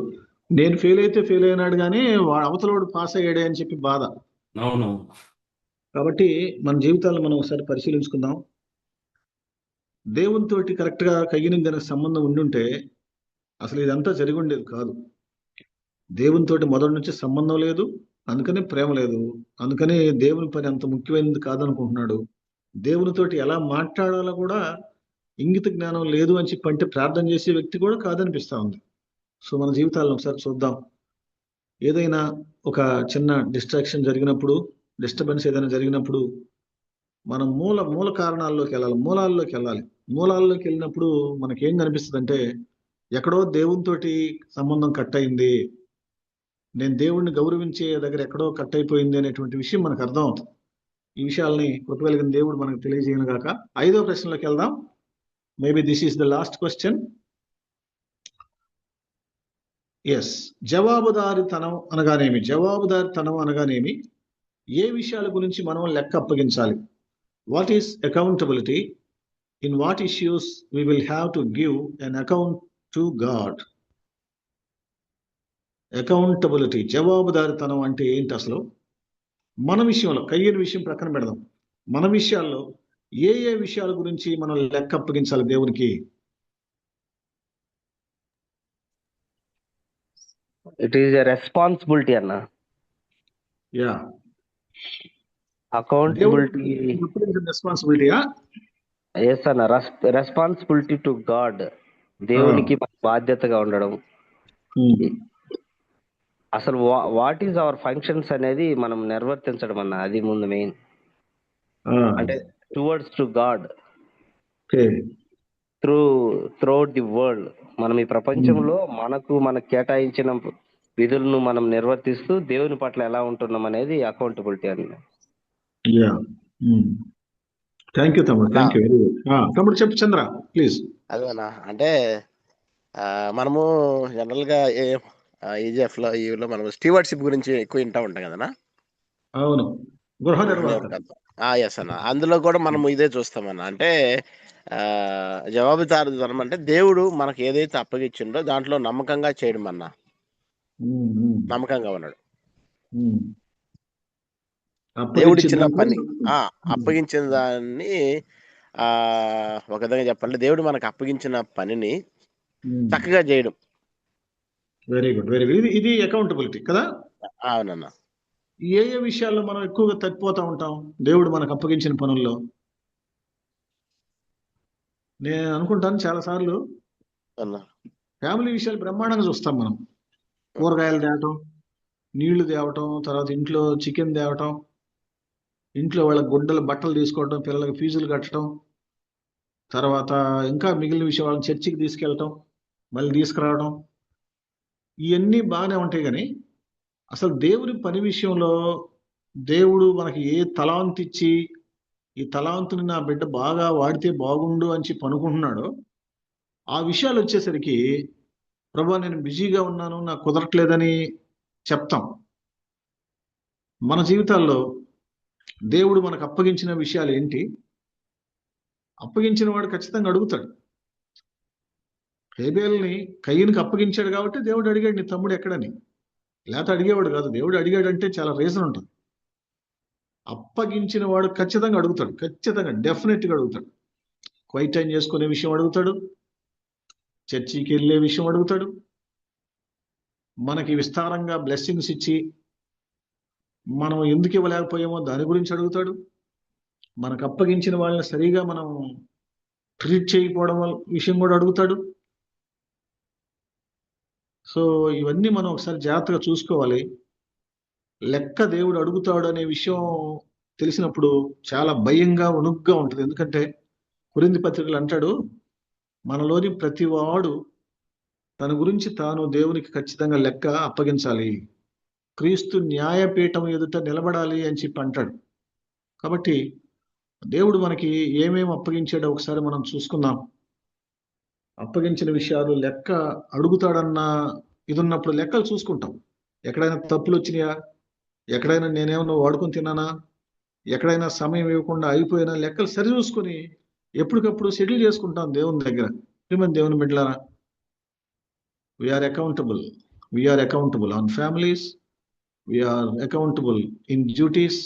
నేను ఫెయిల్ అయితే ఫెయిల్ అయినాడు కానీ వాడు అవతలోడు పాస్ అయ్యాడే అని చెప్పి బాధ. అవును. కాబట్టి మన జీవితాలను మనం ఒకసారి పరిశీలించుకుందాం. దేవునితోటి కరెక్ట్ గా కయ్యని గనక సంబంధం ఉండుంటే అసలు ఇదంతా జరిగి ఉండేది కాదు. దేవునితోటి మొదటి నుంచి సంబంధం లేదు, అందుకని ప్రేమ లేదు, అందుకని దేవుని పని అంత ముఖ్యమైనది కాదనుకుంటున్నాడు. దేవునితోటి ఎలా మాట్లాడాలో కూడా ఇంగిత జ్ఞానం లేదు అని చెప్పి అంటే ప్రార్థన చేసే వ్యక్తి కూడా కాదనిపిస్తా ఉంది. సో మన జీవితాలను ఒకసారి చూద్దాం. ఏదైనా ఒక చిన్న డిస్ట్రాక్షన్ జరిగినప్పుడు, డిస్టర్బెన్స్ ఏదైనా జరిగినప్పుడు మనం మూల కారణాల్లోకి వెళ్ళాలి, మూలాల్లోకి వెళ్ళినప్పుడు మనకేం కనిపిస్తుంది అంటే ఎక్కడో దేవునితోటి సంబంధం కట్ అయింది, నేను దేవుణ్ణి గౌరవించే దగ్గర ఎక్కడో కట్ అయిపోయింది అనేటువంటి విషయం మనకు అర్థం అవుతుంది. ఈ విషయాల్ని కృప కలిగిన దేవుడు మనకు తెలియజేయను గాక. 5వ ప్రశ్నలోకి వెళ్దాం. Maybe this is the last question. జవాబుదారితనం అనగానేమి? ఏ విషయాల గురించి మనం లెక్క అప్పగించాలి? What is accountability? In what issues we will have to give an account to God? Accountability, జవాబుదారితనం అంటే ఏంటి అసలు? మన విషయంలో, కయ్యని విషయం ప్రక్కన పెడదాం, మన విషయాల్లో ఏ ఏ విషయాల గురించి మనం లెక్క అప్పగించాలి దేవునికి? ఇట్ ఈస్ ఎ రెస్పాన్సిబిలిటీ అన్న. Yeah, accountability. రెస్పాన్సిబిలిటీయా? ఎస్ అన్న, రెస్పాన్సిబిలిటీ టు గాడ్. దేవునికి బాధ్యతగా ఉండడం. అసలు వాట్ ఈజ్ అవర్ ఫంక్షన్స్ అనేది మనం నిర్వర్తించడం అన్న, అది ముందు మెయిన్. అంటే towards to God throughout the world. మనం ఈ ప్రపంచంలో మనకు కేటాయించిన విధులను మనం నిర్వర్తిస్తూ దేవుని పట్ల ఎలా ఉంటున్నాం అనేది అకౌంటబిలిటీ అని. థ్యాంక్ యూ తమ్ముడు, థ్యాంక్ యూ, వెరీ గుడ్. తమ్ముడు చెప్పు చంద్ర ప్లీజ్. అదేనా అంటే మనము జనరల్గా ఈజీఎఫ్ లో ఈలో మనం స్టీవర్డ్షిప్ గురించి ఎక్కువ వింటా ఉంటాం కదనా. అవును, గృహ నిర్వాహక. ఎస్ అన్న, అందులో కూడా మనం ఇదే చూస్తామన్న. అంటే జవాబుదారుతనం అంటే దేవుడు మనకు ఏదైతే అప్పగించిండో దాంట్లో నమ్మకంగా చేయడం అన్న. నమ్మకంగా ఉన్నాడు. దేవుడు ఇచ్చిన పని, అప్పగించిన దాన్ని ఒక విధంగా చెప్పాలంటే దేవుడు మనకు అప్పగించిన పనిని చక్కగా చేయడం. Very good, very good. ఇది అకౌంటబిలిటీ కదా. అవునన్నా. ఏ ఏ విషయాల్లో మనం ఎక్కువగా తప్పిపోతా ఉంటాం దేవుడు మనకు అప్పగించిన పనుల్లో? నేను అనుకుంటాను చాలా సార్లు ఫ్యామిలీ విషయాలు బ్రహ్మాండంగా చూస్తాం మనం. కూరగాయలు తేవటం, నీళ్లు తేవటం, తర్వాత ఇంట్లో చికెన్ తేవటం, ఇంట్లో వాళ్ళ గుడ్డలు బట్టలు తీసుకోవటం, పిల్లలకి ఫీజులు కట్టడం, తర్వాత ఇంకా మిగిలిన విషయం వాళ్ళని చర్చికి తీసుకెళ్ళటం, మళ్ళీ తీసుకురావడం, ఇవన్నీ బాగానే ఉంటాయి. కానీ అసలు దేవుని పని విషయంలో దేవుడు మనకి ఏ తలాంతు ఇచ్చి ఈ తలాంతుని నా బిడ్డ బాగా వాడితే బాగుండు అని చెప్పి అనుకుంటున్నాడో ఆ విషయాలు వచ్చేసరికి ప్రభా నేను బిజీగా ఉన్నాను, నాకు కుదరట్లేదని చెప్తాం. మన జీవితాల్లో దేవుడు మనకు అప్పగించిన విషయాలు ఏంటి? అప్పగించిన వాడు ఖచ్చితంగా అడుగుతాడు. హేబేల్ని కయ్యనికి అప్పగించాడు కాబట్టి దేవుడు అడిగాడు నీ తమ్ముడు ఎక్కడని. లేకపోతే అడిగేవాడు కాదు. దేవుడు అడిగాడంటే చాలా రీజన్ ఉంటుంది. అప్పగించిన వాడు ఖచ్చితంగా అడుగుతాడు, ఖచ్చితంగా డెఫినెట్గా అడుగుతాడు. క్వైట్ టైం చేసుకునే విషయం అడుగుతాడు, చర్చికి వెళ్ళే విషయం అడుగుతాడు, మనకి విస్తారంగా బ్లెస్సింగ్స్ ఇచ్చి మనం ఎందుకు ఇవ్వలేకపోయామో దాని గురించి అడుగుతాడు, మనకు అప్పగించిన వాళ్ళని సరిగా మనం ట్రీట్ చేయకపోవడం విషయం కూడా అడుగుతాడు. సో ఇవన్నీ మనం ఒకసారి జాగ్రత్తగా చూసుకోవాలి. లెక్క దేవుడు అడుగుతాడు అనే విషయం తెలిసినప్పుడు చాలా భయంగా వణుగ్గా ఉంటుంది. ఎందుకంటే కొరింథీ పత్రికలు అంటాడు, మనలోని ప్రతి వాడు తన గురించి తాను దేవునికి ఖచ్చితంగా లెక్క అప్పగించాలి, క్రీస్తు న్యాయపీఠం ఎదుట నిలబడాలి అని చెప్పి అంటాడు. కాబట్టి దేవుడు మనకి ఏమేమి అప్పగించాడో ఒకసారి మనం చూసుకుందాం. అప్పగించిన విషయాలు లెక్క అడుగుతాడన్న ఇది ఉన్నప్పుడు లెక్కలు చూసుకుంటాం. ఎక్కడైనా తప్పులు వచ్చినాయా, ఎక్కడైనా నేనేమన్నా వాడుకొని తిన్నానా, ఎక్కడైనా సమయం ఇవ్వకుండా అయిపోయినా లెక్కలు సరి చూసుకొని ఎప్పటికప్పుడు సెటిల్ చేసుకుంటాం దేవుని దగ్గర. ఏమని దేవుని బిడ్డలారా, we are accountable on families, we are accountable in duties,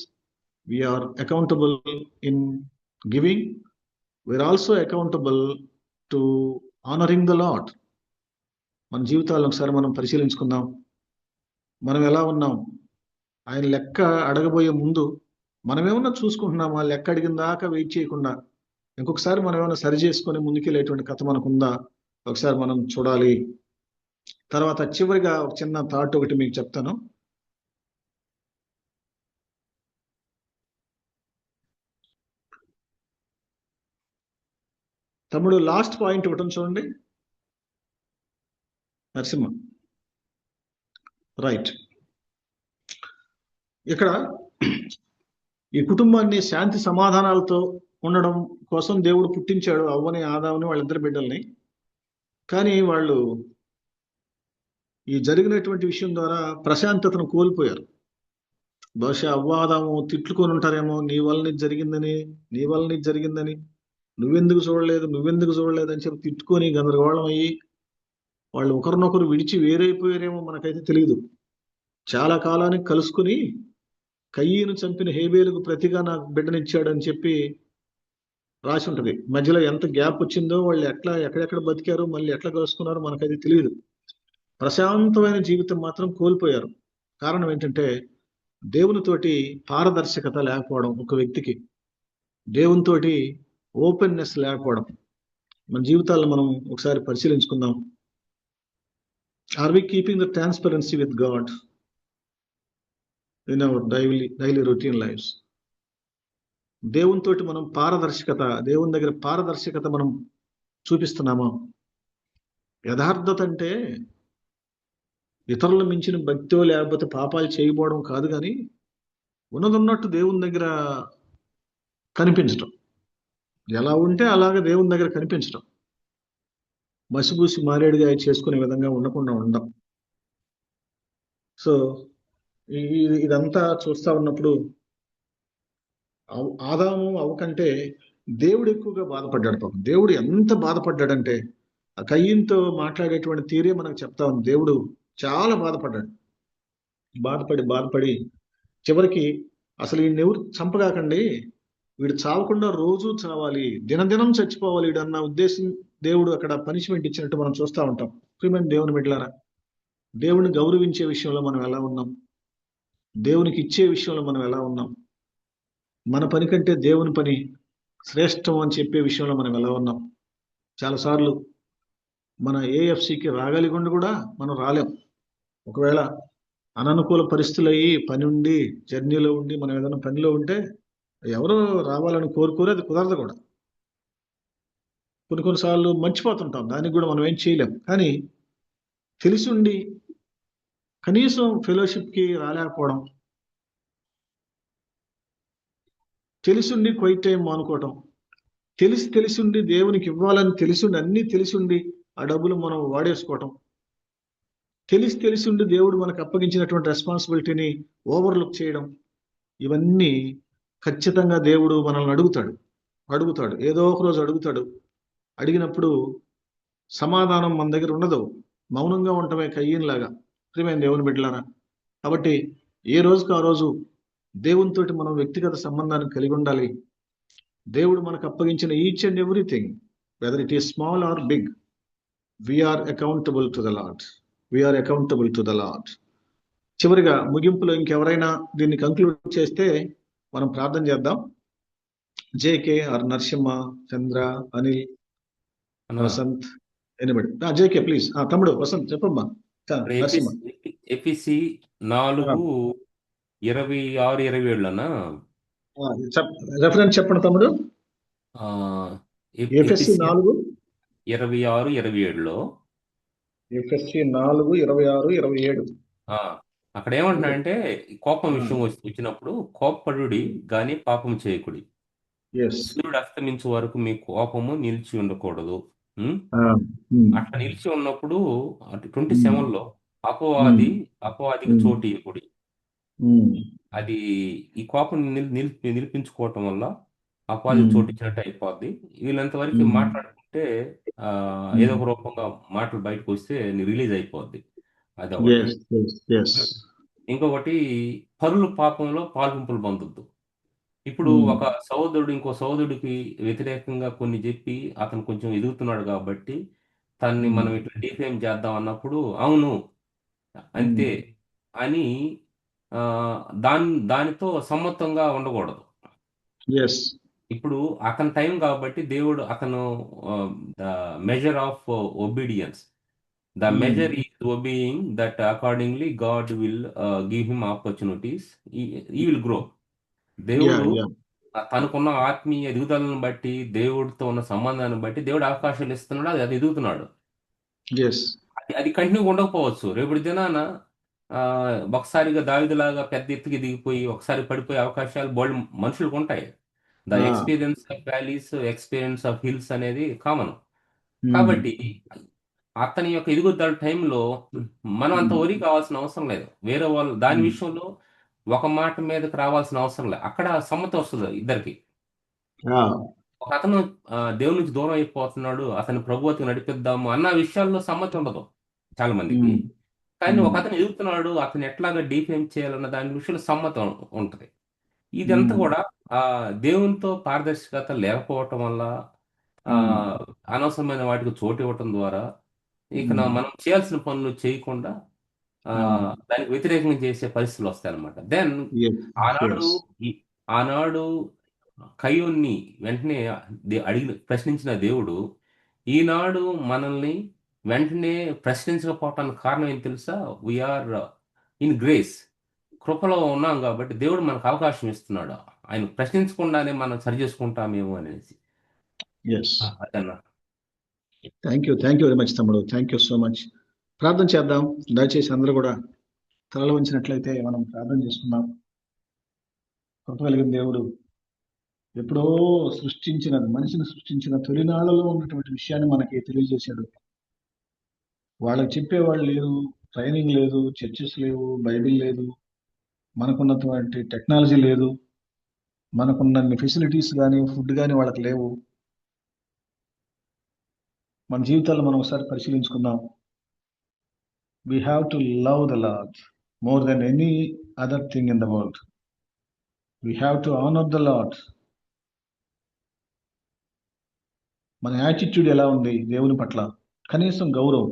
we are accountable in giving, we are also accountable to honoring the lord. మన జీవితాలను ఒకసారి మనం పరిశీలించుకుందాం. మనం ఎలా ఉన్నాం? ఆయన లెక్క అడగబోయే ముందు మనం ఏమన్నా చూసుకుంటున్నామా? లెక్క అడిగిన దాకా వెయిట్ చేయకుండా ఇంకొకసారి మనం ఏమైనా సరి చేసుకొని ముందుకెళ్ళేటువంటి కథ మనకుందా ఒకసారి మనం చూడాలి. తర్వాత చివరిగా ఒక చిన్న థాట్ ఒకటి మీకు చెప్తాను. తమ్ముడు లాస్ట్ పాయింట్ ఒకటి చూడండి నరసింహ. రైట్, ఇక్కడ ఈ కుటుంబాన్ని శాంతి సమాధానాలతో ఉండడం కోసం దేవుడు పుట్టించాడు అవ్వని ఆదాముని వాళ్ళిద్దరు బిడ్డల్ని. కానీ వాళ్ళు ఈ జరిగినటువంటి విషయం ద్వారా ప్రశాంతతను కోల్పోయారు. బహుశా అవ్వ ఆదాము తిట్లుకొని ఉంటారేమో, నీ వల్లనే జరిగిందని, నువ్వెందుకు చూడలేదు అని చెప్పి తిట్టుకొని గందరగోళం అయ్యి వాళ్ళు ఒకరినొకరు విడిచి వేరైపోయారేమో మనకైతే తెలియదు. చాలా కాలానికి కలుసుకుని కయ్యను చంపిన హేబేలుకు ప్రతిగా నాకు బిడ్డనిచ్చాడని చెప్పి రాసి ఉంటది. మధ్యలో ఎంత గ్యాప్ వచ్చిందో, వాళ్ళు ఎక్కడెక్కడ బతికారో, మళ్ళీ ఎట్లా కలుసుకున్నారో మనకైతే తెలియదు. ప్రశాంతమైన జీవితం మాత్రం కోల్పోయారు. కారణం ఏంటంటే దేవునితోటి పారదర్శకత లేకపోవడం, ఒక వ్యక్తికి దేవునితోటి ఓపెన్నెస్ లేకపోవడం. మన జీవితాల్లో మనం ఒకసారి పరిశీలించుకుందాం. Are we keeping the transparency with God in our daily routine lives? దేవునితోటి మనం దేవుని దగ్గర పారదర్శకత మనం చూపిస్తున్నామా? యథార్థత అంటే ఇతరుల మించిన భక్తో లేకపోతే పాపాలు చేయకపోవడం కాదు, కానీ ఉన్నదన్నట్టు దేవుని దగ్గర కనిపించటం. ఎలా ఉంటే అలాగే దేవుని దగ్గర కనిపించటం. మసిబూసి మారేడుగా చేసుకునే విధంగా ఉండకుండా ఉండడం. సో ఇదంతా చూస్తా ఉన్నప్పుడు ఆదాము అవ్వకంటే దేవుడు ఎక్కువగా బాధపడ్డాడు. పాపం దేవుడు ఎంత బాధపడ్డాడంటే ఆ కయ్యంతో మాట్లాడేటువంటి తీరే మనకు చెప్తా ఉంది. దేవుడు చాలా బాధపడ్డాడు. బాధపడి చివరికి అసలు ఈయన ఎవరు చంపగాకండి, వీడు చావకుండా రోజు చావాలి, దినదినం చచ్చిపోవాలి వీడు అన్న ఉద్దేశం దేవుడు అక్కడ పనిష్మెంట్ ఇచ్చినట్టు మనం చూస్తూ ఉంటాం. ప్రియమైన దేవుని బిడ్డలారా, దేవుని గౌరవించే విషయంలో మనం ఎలా ఉన్నాం? దేవునికి ఇచ్చే విషయంలో మనం ఎలా ఉన్నాం? మన పని కంటే దేవుని పని శ్రేష్టం అని చెప్పే విషయంలో మనం ఎలా ఉన్నాం? చాలాసార్లు మన ఏఎఫ్సికి రాగలిగుండి కూడా మనం రాలేం. ఒకవేళ అననుకూల పరిస్థితులు అయ్యి పని ఉండి జర్నీలో ఉండి మనం ఏదైనా పనిలో ఉంటే ఎవరో రావాలని కోరుకోరు, అది కుదరదు కూడా. కొన్నిసార్లు మర్చిపోతుంటాం, దానికి కూడా మనం ఏం చేయలేం. కానీ తెలిసి ఉండి కనీసం ఫెలోషిప్కి రాలేకపోవడం, తెలిసిండి క్వైట్ టైం మానుకోవటం, తెలిసి దేవునికి ఇవ్వాలని తెలిసిండి అన్నీ తెలిసిండి ఆ డబ్బులు మనం వాడేసుకోవటం, తెలిసి దేవుడు మనకు అప్పగించినటువంటి రెస్పాన్సిబిలిటీని ఓవర్లుక్ చేయడం, ఇవన్నీ ఖచ్చితంగా దేవుడు మనల్ని అడుగుతాడు. ఏదో ఒక రోజు అడుగుతాడు. అడిగినప్పుడు సమాధానం మన దగ్గర ఉండదు. మౌనంగా ఉండటమే కయ్యంలాగా. ప్రియమైన దేవుని బిడ్డలారా, కాబట్టి ఏ రోజుకు ఆ రోజు దేవునితోటి మనం వ్యక్తిగత సంబంధాన్ని కలిగి ఉండాలి. దేవుడు మనకు అప్పగించిన each and everything, whether it is small or big, we are accountable to the lord. చివరిగా ముగింపులో ఇంకెవరైనా దీన్ని కంక్లూడ్ చేస్తే మనం ప్రార్థన చేద్దాం. JK R Narasimha, Chandra, Anil, Vasant, anybody. JK please. తమ్ముడు వసంత్ చెప్పమ్మా. నరసింహ. ఎఫ్ఎస్సి 4:26-27 అన్నా రెఫరెన్స్ చెప్పండి తమ్ముడు. ఎఫ్ఎస్సి 4:26-27 ఎఫ్ఎస్సి 4:26-27 అక్కడ ఏమంటున్నాడంటే కోపం విషయం వచ్చినప్పుడు కోపపడుడి గాని పాపం చేయకుడి, సూర్యుడు అస్తమించే వరకు మీ కోపము నిలిచి ఉండకూడదు. అట్లా నిలిచి ఉన్నప్పుడు 27లో అపవాదికి చోటు ఇవ్వకుడి. అది ఈ కోపం నిలిపించుకోవటం వల్ల అపవాది చోటు ఇచ్చినట్టు అయిపోద్ది. వీళ్ళంతవరకు మాట్లాడుకుంటే ఏదో ఒక రూపంగా మాటలు బయటకు వస్తే రిలీజ్ అయిపోద్ది. అదొకటి. ఇంకొకటి, పరుల పాపంలో పాల్పంపులు పొందొద్దు. ఇప్పుడు ఒక సహోదరుడు ఇంకో సహోదరుడికి వ్యతిరేకంగా కొన్ని చెప్పి అతను కొంచెం ఎదుగుతున్నాడు కాబట్టి తనని మనం ఇట్లా డిఫేమ్ చేద్దాం అన్నప్పుడు అవును అంతే అని దానితో సమ్మతంగా ఉండకూడదు. ఇప్పుడు అతని టైం కాబట్టి దేవుడు the measure of obedience, the measure is obeying that accordingly God will give him opportunities, he will grow. దేవుడు తనకున్న ఆత్మీయ ఎదుగుదలను బట్టి, దేవుడితో ఉన్న సంబంధాన్ని బట్టి దేవుడు అవకాశాలు ఇస్తున్నాడు, అది ఎదుగుతున్నాడు. అది కంటిన్యూగా ఉండకపోవచ్చు. రేపటి దినాన ఒకసారిగా దావీదులాగా పెద్ద ఎత్తుకి దిగిపోయి ఒకసారి పడిపోయే అవకాశాలు బోల్డ్ మనుషులకు ఉంటాయి. The experience of valleys, experience of hills అనేది కామన్. కాబట్టి అతని యొక్క ఎదుగుదల టైంలో మనం అంత వరి కావాల్సిన అవసరం లేదు. వేరే వాళ్ళు దాని విషయంలో ఒక మాట మీదకి రావాల్సిన అవసరం లేదు. అక్కడ సమ్మతి వస్తుంది ఇద్దరికి. ఒక అతను దేవుని నుంచి దూరం అయిపోతున్నాడు, అతని ప్రభువుకి నడిపిద్దాము అన్న విషయాల్లో సమ్మతి ఉండదు. చాలా మందికి. కానీ ఒక అతను ఎదుగుతున్నాడు, అతను ఎట్లాగా డిఫేమ్ చేయాలన్న దాని విషయంలో సమ్మతం ఉంటది. ఇదంతా కూడా దేవునితో పారదర్శకత లేకపోవటం వల్ల, అనవసరమైన వాటికి చోటు ఇవ్వటం ద్వారా ఇక మనం చేయాల్సిన పనులు చేయకుండా దానికి వ్యతిరేకంగా చేసే పరిస్థితులు వస్తాయన్నమాట. దెన్ ఆనాడు ఆనాడు కయ్యూన్ని వెంటనే ప్రశ్నించిన దేవుడు ఈనాడు మనల్ని వెంటనే ప్రశ్నించకపోవటానికి కారణం ఏం తెలుసా? వీఆర్ ఇన్ గ్రేస్, కృపలో ఉన్నాం కాబట్టి దేవుడు మనకు అవకాశం ఇస్తున్నాడు. ఆయన ప్రశ్నించకుండానే మనం సరి చేసుకుంటామేమో అనేసి. అదన్నా. థ్యాంక్ యూ వెరీ మచ్ తమ్ముడు. Thank you so much. ప్రార్థన చేద్దాం. దయచేసి అందరూ కూడా తలలు వంచినట్లయితే మనం ప్రార్థన చేసుకుందాం. కృప కలిగిన దేవుడు ఎప్పుడో మనిషిని సృష్టించిన తొలినాళ్ళలో ఉన్నటువంటి విషయాన్ని మనకి తెలియజేశాడు. వాళ్ళకి చెప్పేవాళ్ళు లేరు, ట్రైనింగ్ లేదు, చర్చెస్ లేవు, బైబిల్ లేదు, మనకున్నటువంటి టెక్నాలజీ లేదు, మనకున్న ఫెసిలిటీస్ కానీ ఫుడ్ కానీ వాళ్ళకి లేవు. మన జీవితాల్లో మనం ఒకసారి పరిశీలించుకుందాం. We have to love the Lord more than any other thing in the world. We have to honor the Lord. మన యాటిట్యూడ్ ఎలా ఉంది దేవుని పట్ల? కనీసం గౌరవం.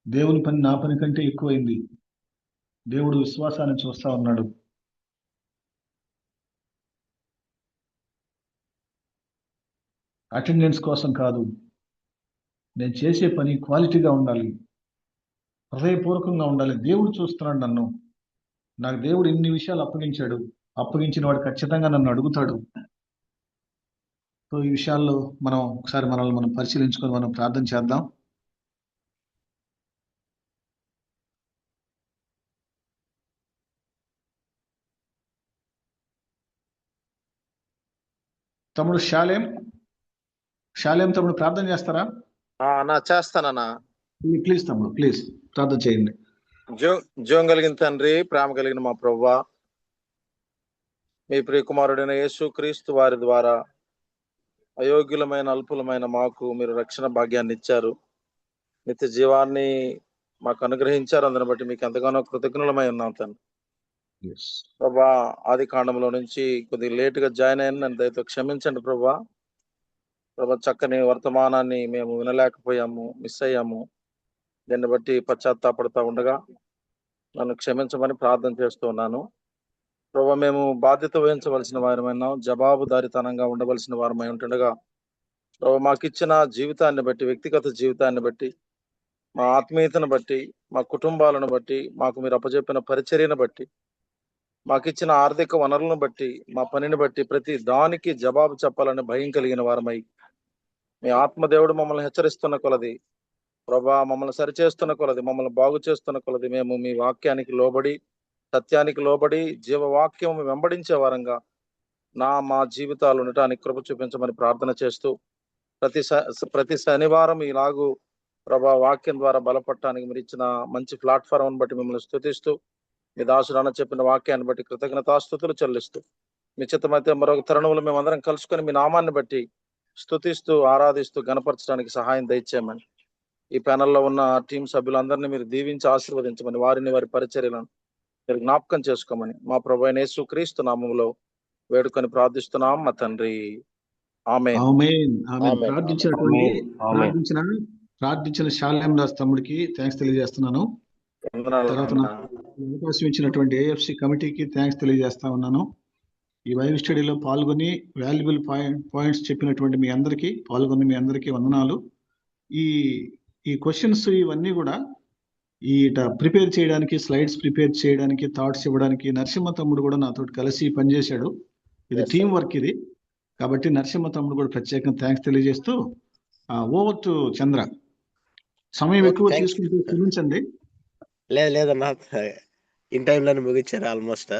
దేవుని పని నా పని కంటే ఎక్కువైంది. దేవుడు విశ్వాసాన్ని చూస్తా ఉన్నాడు. అటెండెన్స్ కోసం కాదు, నేను చేసే పని క్వాలిటీగా ఉండాలి, హృదయపూర్వకంగా ఉండాలి. దేవుడు చూస్తున్నాడు నన్ను. నాకు దేవుడు ఇన్ని విషయాలు అప్పగించాడు. అప్పగించిన వాడు ఖచ్చితంగా నన్ను అడుగుతాడు. సో ఈ విషయాల్లో మనం ఒకసారి మనల్ని మనం పరిశీలించుకొని మనం ప్రార్థన చేద్దాం. తమ్ముడు శాలేం తమ్ముడు ప్రార్థన చేస్తారా? చేస్తానన్నా. ప్లీజ్ తమ్ముడు, ప్లీజ్ ప్రార్థన చేయండి. జీవం కలిగిన తండ్రి, ప్రేమ కలిగిన మా ప్రభువా, మీ ప్రియకుమారుడైన యేసు క్రీస్తు వారి ద్వారా అయోగ్యులమైన అల్పులమైన మాకు మీరు రక్షణ భాగ్యాన్ని ఇచ్చారు, నిత్య జీవాన్ని మాకు అనుగ్రహించారు. అందుని బట్టి మీకు ఎంతగానో కృతజ్ఞులమై ఉన్నాం తండ్రి. ప్రభా, ఆది కాండంలో నుంచి కొద్దిగా లేటుగా జాయిన్ అయిన నన్ను దయతో క్షమించండి ప్రభా. చక్కని వర్తమానాన్ని మేము వినలేకపోయాము, మిస్ అయ్యాము. దీన్ని బట్టి పశ్చాత్తాపడుతూ ఉండగా నన్ను క్షమించమని ప్రార్థన చేస్తూ ఉన్నాను ప్రభా. మేము బాధ్యత వహించవలసిన వారమైనా, జవాబుదారితనంగా ఉండవలసిన వారమై ఉంటుండగా ప్రభా, మాకిచ్చిన జీవితాన్ని బట్టి, వ్యక్తిగత జీవితాన్ని బట్టి, మా ఆత్మీయతను బట్టి, మా కుటుంబాలను బట్టి, మాకు మీరు అప్పచెప్పిన పరిచర్యను బట్టి, మాకిచ్చిన ఆర్థిక వనరులను బట్టి, మా పనిని బట్టి ప్రతి దానికి జవాబు చెప్పాలని భయం కలిగిన వారమై మీ ఆత్మదేవుడు మమ్మల్ని హెచ్చరిస్తున్న కొలది ప్రభా, మమ్మల్ని సరిచేస్తున్న కొలది, మమ్మల్ని బాగు చేస్తున్న కొలది మేము మీ వాక్యానికి లోబడి, సత్యానికి లోబడి, జీవవాక్యం వెంబడించే వారంగా మా జీవితాలు ఉండటానికి కృప చూపించమని ప్రార్థన చేస్తూ ప్రతి శనివారం ఇలాగూ ప్రభా వాక్యం ద్వారా బలపడటానికి మీరు ఇచ్చిన మంచి ప్లాట్ఫామ్ బట్టి మిమ్మల్ని స్తుతిస్తూ, మీ దాసుడు అన్న చెప్పిన వాక్యాన్ని బట్టి కృతజ్ఞతాస్తుతులు చెల్లిస్తూ, మీ చిత్తమైతే మరొక తరుణంలో మేమందరం కలుసుకొని మీ నామాన్ని బట్టి స్తుతిస్తూ, ఆరాధిస్తూ, గణపరచడానికి సహాయం దయచేయమని, ఈ ప్యానెల్లో ఉన్న టీం సభ్యులందరినీ మీరు దీవించి ఆశీర్వదించమని, వారిని వారి పరిచర్యలను మీరు జ్ఞాపకం చేసుకోమని మా ప్రభువైన యేసు క్రీస్తు నామములో వేడుకొని ప్రార్థిస్తున్నాం మా తండ్రి. ఆమేన్. ప్రార్థించిన శాలేం దాస్ తమ్ముడికి థ్యాంక్స్ తెలియజేస్తున్నాను. తర్వాత అవకాశం ఇచ్చినటువంటి AFC కమిటీకి థ్యాంక్స్ తెలియజేస్తా ఉన్నాను. ఈ బైబిల్ స్టడీలో పాల్గొని వాల్యుబుల్ పాయింట్స్ చెప్పినటువంటి మీ అందరికీ వందనాలు. ఈ క్వశ్చన్స్ ఇవన్నీ కూడా ప్రిపేర్ చేయడానికి, స్లైడ్స్ ప్రిపేర్ చేయడానికి, థాట్స్ ఇవ్వడానికి నరసింహ తమ్ముడు కూడా నాతో కలిసి పనిచేశాడు. ఇది టీం వర్క్ ఇది. కాబట్టి నరసింహ తమ్ముడు కూడా ప్రత్యేకంగా థ్యాంక్స్ తెలియజేస్తూ, ఓవర్ టు చంద్ర. సమయం ఎక్కువ తీసుకుంటూ క్షమించండి. లేదన్నా, ఇన్ టైంలోనే ముగించారు ఆల్మోస్ట్.